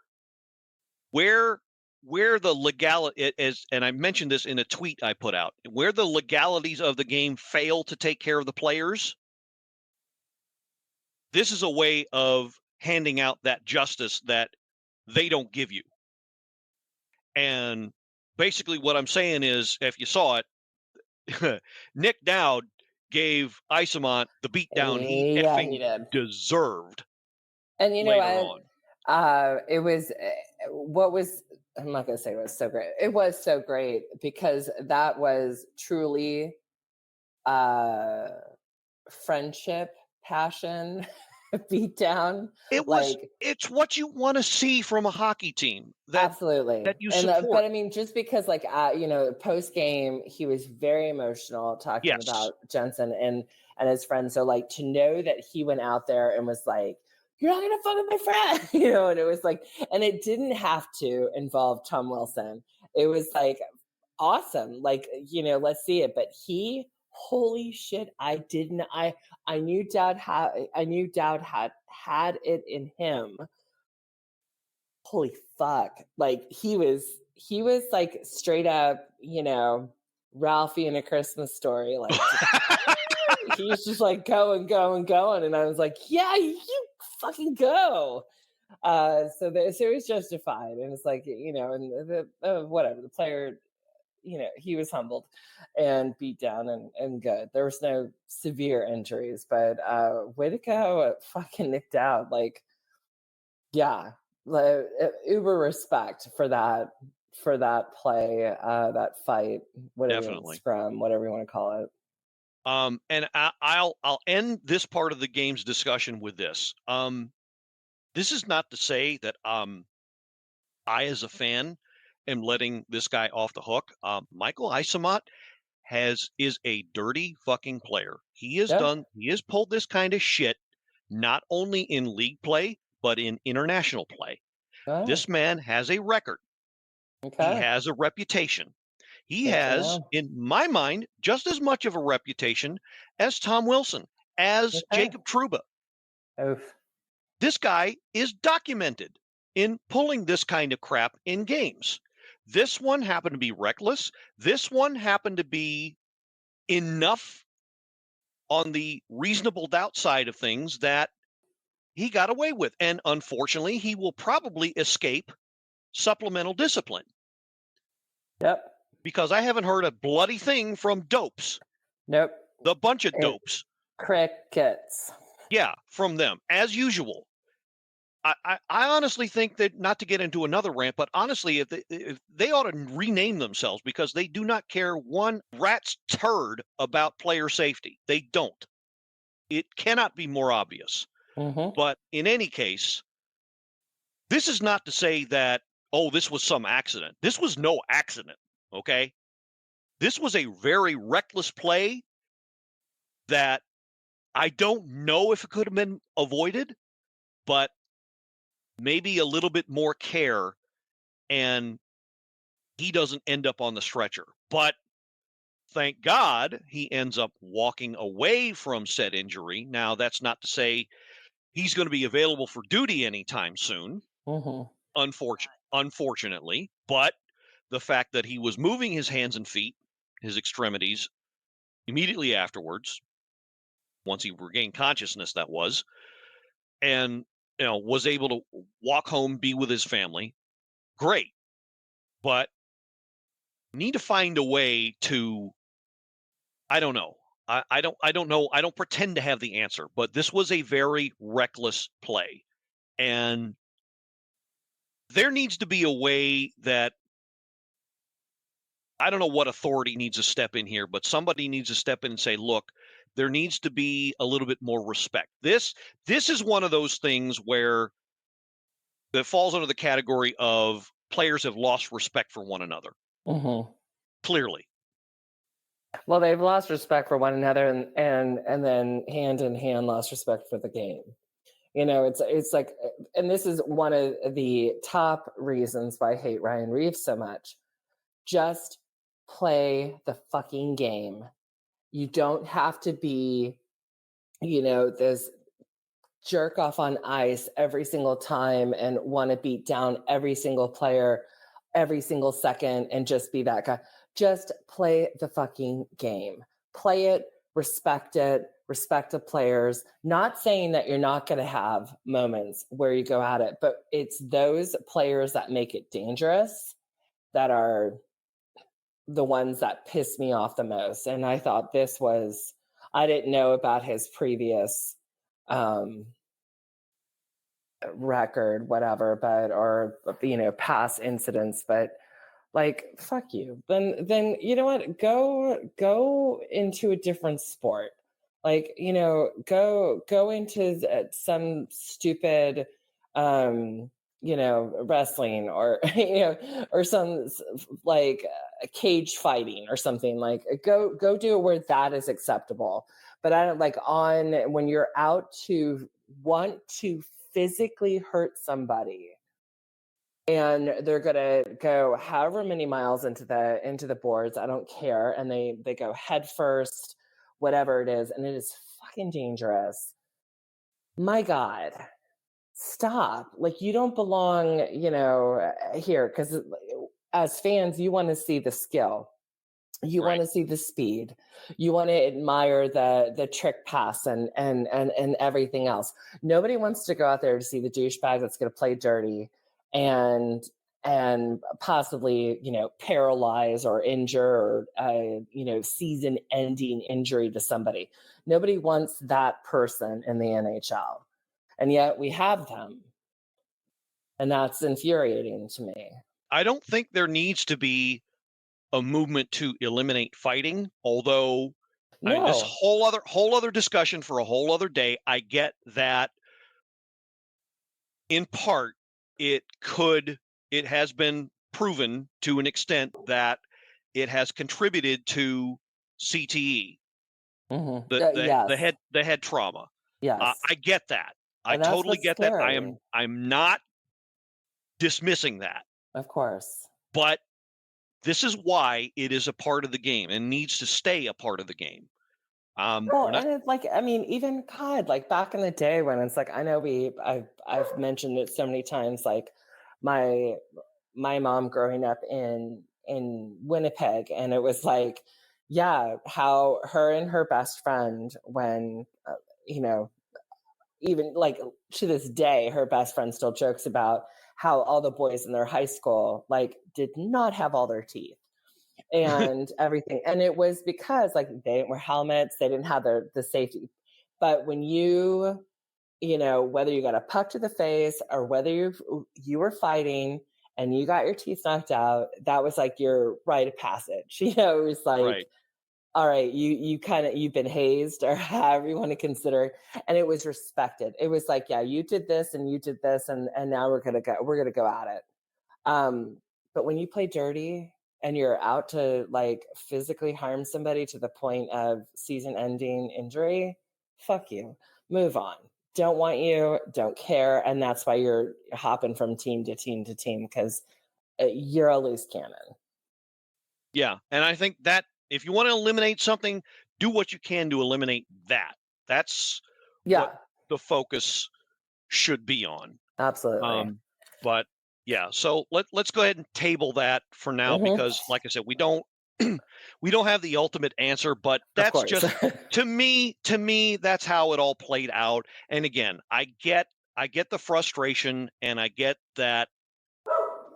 where the legality is, and I mentioned this in a tweet I put out, where the legalities of the game fail to take care of the players. This is a way of handing out that justice that they don't give you. And basically what I'm saying is, if you saw it, Nick Dowd gave Isamont the beatdown he Yeah, he effing did. deserved And you know later what? on. It was what was I'm not gonna say it was so great. It was so great because that was truly friendship, passion, beat down. Like, It's what you want to see from a hockey team that absolutely. you And support. but I mean, just because like post game, he was very emotional talking Yes. about Jensen and his friends. So like, to know that he went out there and was like, "You're not gonna fuck with my friend," and it was like, and it didn't have to involve Tom Wilson. It was like awesome, like, let's see it. But holy shit, I knew Dowd had it in him. Holy fuck. Like, he was like straight up, Ralphie in A Christmas Story. Like, he was just like going. And I was like, yeah, you fucking go. So it was justified. And it's like, and whatever, the player, he was humbled and beat down and good. There was no severe injuries, but way to go, fucking Nick Dowd. Like, yeah, like, uber respect for that play, that fight, Definitely. scrum, whatever you want to call it. And I'll end this part of the game's discussion with this. This is not to say that I, as a fan, am letting this guy off the hook. Michael Isamont is a dirty fucking player. He has pulled this kind of shit not only in league play but in international play. This man has a record. Okay. He has a reputation. He Good to has, know. in my mind, just as much of a reputation as Tom Wilson, as Okay. Jacob Trouba. Oof. This guy is documented in pulling this kind of crap in games. This one happened to be reckless. This one happened to be enough on the reasonable doubt side of things that he got away with. And unfortunately, he will probably escape supplemental discipline. Yep. Because I haven't heard a bloody thing from dopes. Nope. The bunch of dopes. Crickets. Yeah, from them, as usual. I honestly think that, not to get into another rant, but honestly, if they ought to rename themselves, because they do not care one rat's turd about player safety. They don't. It cannot be more obvious. Mm-hmm. But in any case, this is not to say that, oh, this was some accident. This was no accident, okay? This was a very reckless play that I don't know if it could have been avoided, but maybe a little bit more care and he doesn't end up on the stretcher. But thank God he ends up walking away from said injury. Now, that's not to say he's going to be available for duty anytime soon, unfortunately. But the fact that he was moving his hands and feet, his extremities, immediately afterwards, once he regained consciousness, that was, and was able to walk home, be with his family, great. But need to find a way to, I don't know. I don't know. I don't pretend to have the answer, but this was a very reckless play. And there needs to be a way that, I don't know what authority needs to step in here, but somebody needs to step in and say, look, there needs to be a little bit more respect. This is one of those things where that falls under the category of players have lost respect for one another. Clearly. Well, they've lost respect for one another, and then hand in hand lost respect for the game. It's like, and this is one of the top reasons why I hate Ryan Reeves so much. Just play the fucking game. You don't have to be, this jerk off on ice every single time and want to beat down every single player every single second and just be that guy. Just play the fucking game. Play it, respect the players. Not saying that you're not going to have moments where you go at it, but it's those players that make it dangerous that are the ones that piss me off the most. And I thought this was, I didn't know about his previous record, whatever, or past incidents, but like, fuck you. Then you know what? Go into a different sport. Like, go into some stupid, wrestling or, or some like cage fighting or something. Like, go do it where that is acceptable. But I don't like when you're out to want to physically hurt somebody, and they're gonna go however many miles into the boards, I don't care, and they go head first, whatever it is, and it is fucking dangerous. My God, stop. Like, you don't belong, here, because as fans, you want to see the skill. You want to see the speed. You want to admire the trick pass and everything else. Nobody wants to go out there to see the douchebag that's going to play dirty and possibly, paralyze or injure or, season-ending injury to somebody. Nobody wants that person in the NHL. And yet we have them. And that's infuriating to me. I don't think there needs to be a movement to eliminate fighting, although I mean, this whole other discussion for a whole other day. I get that in part it has been proven to an extent that it has contributed to CTE, the head trauma. Yes. I get that. I totally get that. I'm not dismissing that. Of course. But this is why it is a part of the game and needs to stay a part of the game. Well, and it's like, I mean, even God, like back in the day when it's like, I know I've mentioned it so many times, like my mom growing up in Winnipeg, and it was like, yeah, how her and her best friend, when even like to this day, her best friend still jokes about how all the boys in their high school like did not have all their teeth and everything. And it was because like they didn't wear helmets, they didn't have the safety. But when whether you got a puck to the face or whether you were fighting and you got your teeth knocked out, that was like your rite of passage. It was like, Right. all right, you've been hazed or however you want to consider it. And it was respected. It was like, yeah, you did this and you did this, and now we're gonna go at it. But when you play dirty and you're out to like physically harm somebody to the point of season-ending injury, fuck you. Move on. Don't want you, don't care. And that's why you're hopping from team to team to team, because you're a loose cannon. Yeah. And I think that if you want to eliminate something, do what you can to eliminate that. That's what the focus should be on. Absolutely. But yeah, so let's go ahead and table that for now, because like I said, we don't have the ultimate answer, but that's just to me, that's how it all played out. And again, I get the frustration, and I get that,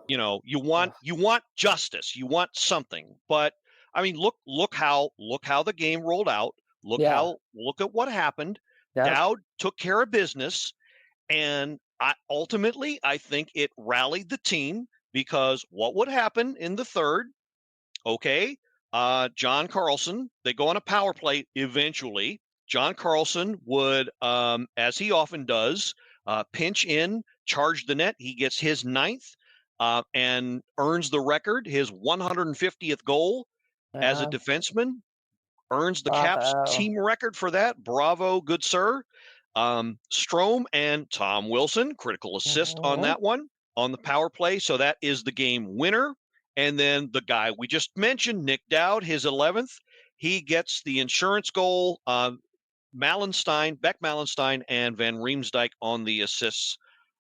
you want justice, you want something. But I mean, look how the game rolled out. Look at what happened. Dowd took care of business, and ultimately, I think it rallied the team, because what would happen in the third? Okay, John Carlson, they go on a power play eventually. John Carlson would, as he often does, pinch in, charge the net. He gets his 9th and earns the record, his 150th goal as a defenseman. Earns the Caps team record for that. Bravo, good sir. Strome and Tom Wilson, critical assist on that one on the power play. So that is the game winner. And then the guy we just mentioned, Nick Dowd, his 11th, he gets the insurance goal. Beck Mallenstein, and Van Riemsdyk on the assists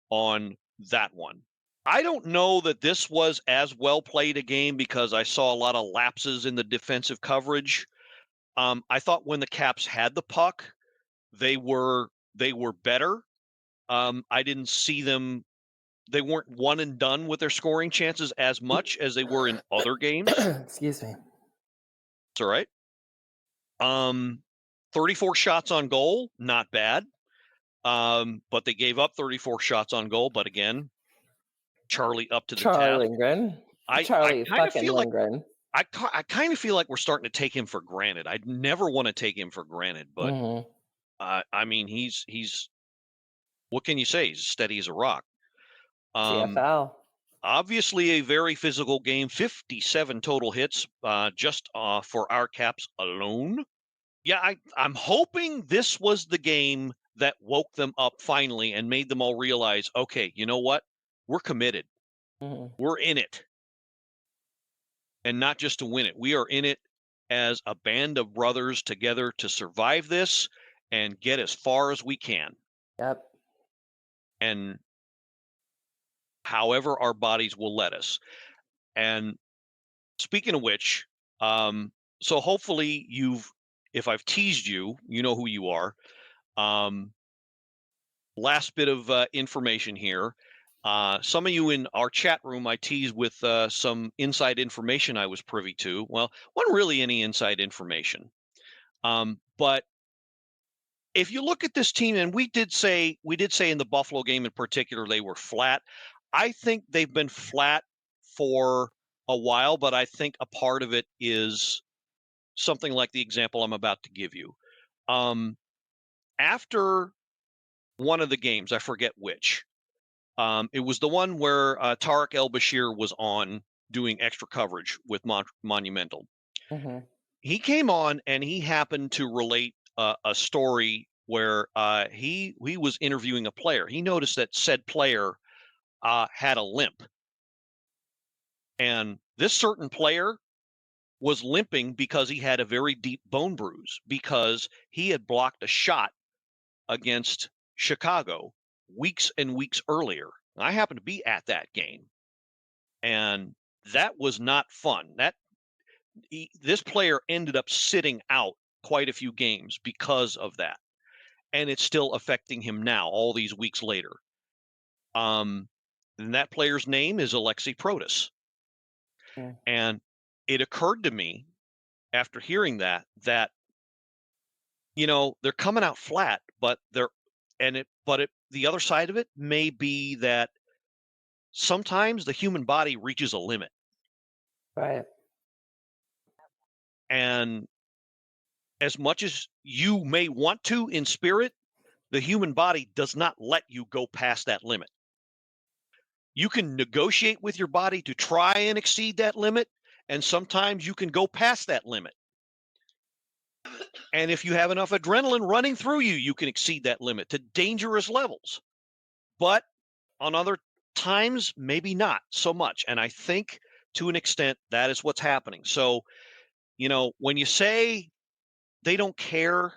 on that one. I don't know that this was as well played a game, because I saw a lot of lapses in the defensive coverage. I thought when the Caps had the puck, they were better. I didn't see them. They weren't one and done with their scoring chances as much as they were in other games. Excuse me. It's all right. 34 shots on goal, not bad. But they gave up 34 shots on goal. But again, Charlie up to the Charlie task. Lindgren. I Charlie kind of fucking feel Lindgren. I kind of feel like we're starting to take him for granted. I'd never want to take him for granted, but I mean, he's what can you say? He's steady as a rock. CFL. Obviously a very physical game, 57 total hits just for our Caps alone. Yeah, I'm hoping this was the game that woke them up finally and made them all realize, okay, you know what? We're committed. We're in it. And not just to win it. We are in it as a band of brothers together to survive this and get as far as we can. Yep. And however our bodies will let us. And speaking of which, so hopefully if I've teased you, you know who you are. Last bit of information here. Some of you in our chat room, I teased with some inside information I was privy to. Well, wasn't really any inside information. But if you look at this team, and we did say in the Buffalo game in particular, they were flat. I think they've been flat for a while, but I think a part of it is something like the example I'm about to give you. After one of the games, I forget which, it was the one where Tarek El-Bashir was on doing extra coverage with Monumental. He came on and he happened to relate a story where he was interviewing a player. He noticed that said player had a limp. And this certain player was limping because he had a very deep bone bruise because he had blocked a shot against Chicago weeks and weeks earlier. I happened to be at that game, and that was not fun. This player ended up sitting out quite a few games because of that, and it's still affecting him now all these weeks later. And that player's name is Alexei Protas. Yeah. And it occurred to me after hearing that, they're coming out flat, but the other side of it may be that sometimes the human body reaches a limit. Right. And as much as you may want to in spirit, the human body does not let you go past that limit. You can negotiate with your body to try and exceed that limit, and sometimes you can go past that limit. And if you have enough adrenaline running through you, you can exceed that limit to dangerous levels. But on other times, maybe not so much. And I think to an extent, that is what's happening. So, when you say they don't care,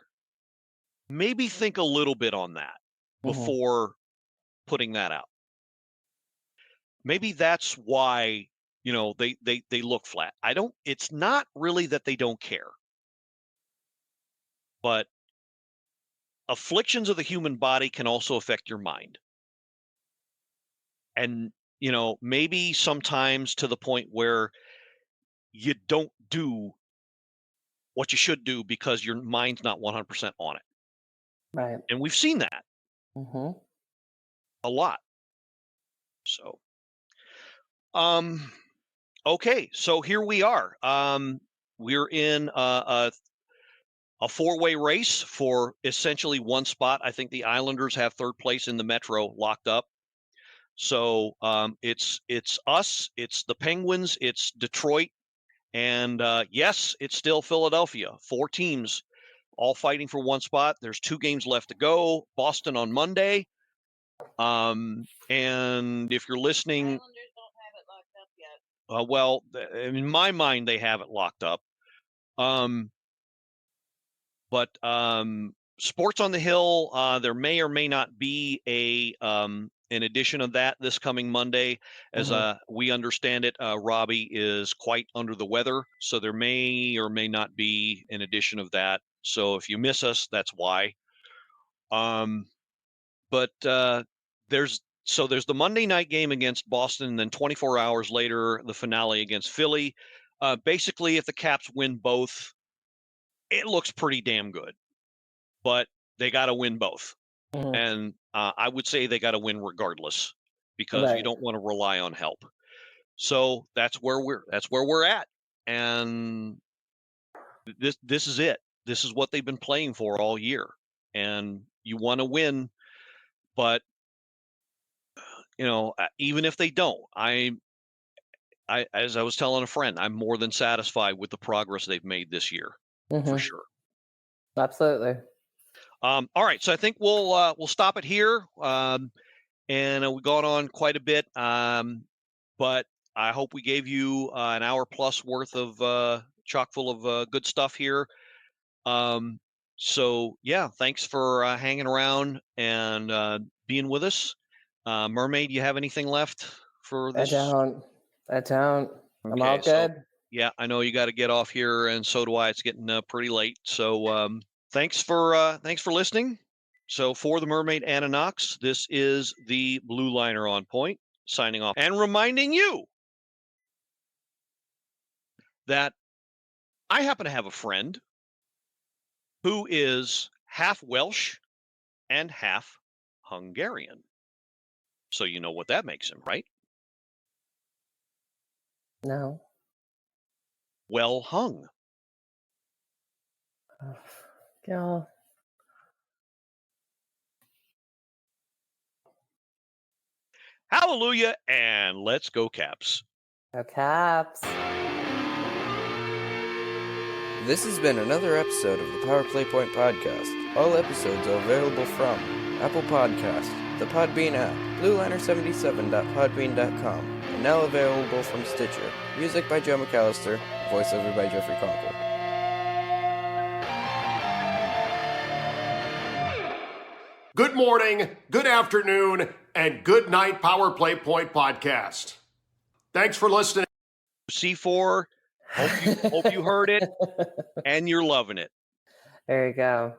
maybe think a little bit on that before putting that out. Maybe that's why, they look flat. It's not really that they don't care, but afflictions of the human body can also affect your mind. And, maybe sometimes to the point where you don't do what you should do because your mind's not 100% on it. Right. And we've seen that a lot. So, okay. So here we are. We're in a four-way race for essentially one spot. I think the Islanders have third place in the Metro locked up. So it's us, it's the Penguins, it's Detroit, and yes, it's still Philadelphia. 4 teams all fighting for one spot. There's 2 games left to go. Boston on Monday. And if you're listening, Islanders don't have it locked up yet. in my mind, they have it locked up. But Sports on the Hill, there may or may not be an edition of that this coming Monday. As we understand it, Robbie is quite under the weather, so there may or may not be an edition of that. So if you miss us, that's why. But there's the Monday night game against Boston, and then 24 hours later, the finale against Philly. Basically, if the Caps win both, it looks pretty damn good. But they got to win both. And I would say they got to win regardless, because you don't want to rely on help. So that's where we're at. And this is it. This is what they've been playing for all year. And you want to win, but even if they don't, I as I was telling a friend, I'm more than satisfied with the progress they've made this year, for sure. Absolutely. All right, so I think we'll stop it here. And we've gone on quite a bit, but I hope we gave you an hour plus worth of chock full of good stuff here. So yeah, thanks for hanging around and being with us. Mermaid, you have anything left for this? I don't. I'm all good. So, yeah, I know you got to get off here, and so do I. It's getting pretty late. So thanks for listening. So for the Mermaid Anna Knox, this is the Blue Liner on Point signing off and reminding you that I happen to have a friend who is half Welsh and half Hungarian. So you know what that makes him, right? No. Well hung. Yeah. Hallelujah, and let's go Caps. Go Caps. This has been another episode of the Power Play Point Podcast. All episodes are available from Apple Podcasts, the Podbean app, BlueLiner77.podbean.com, now available from Stitcher. Music by Joe McAllister, voiceover by Jeffrey Conkle. Good morning, good afternoon, and good night, Power Play Point Podcast. Thanks for listening. C4, hope you heard it, and you're loving it. There you go.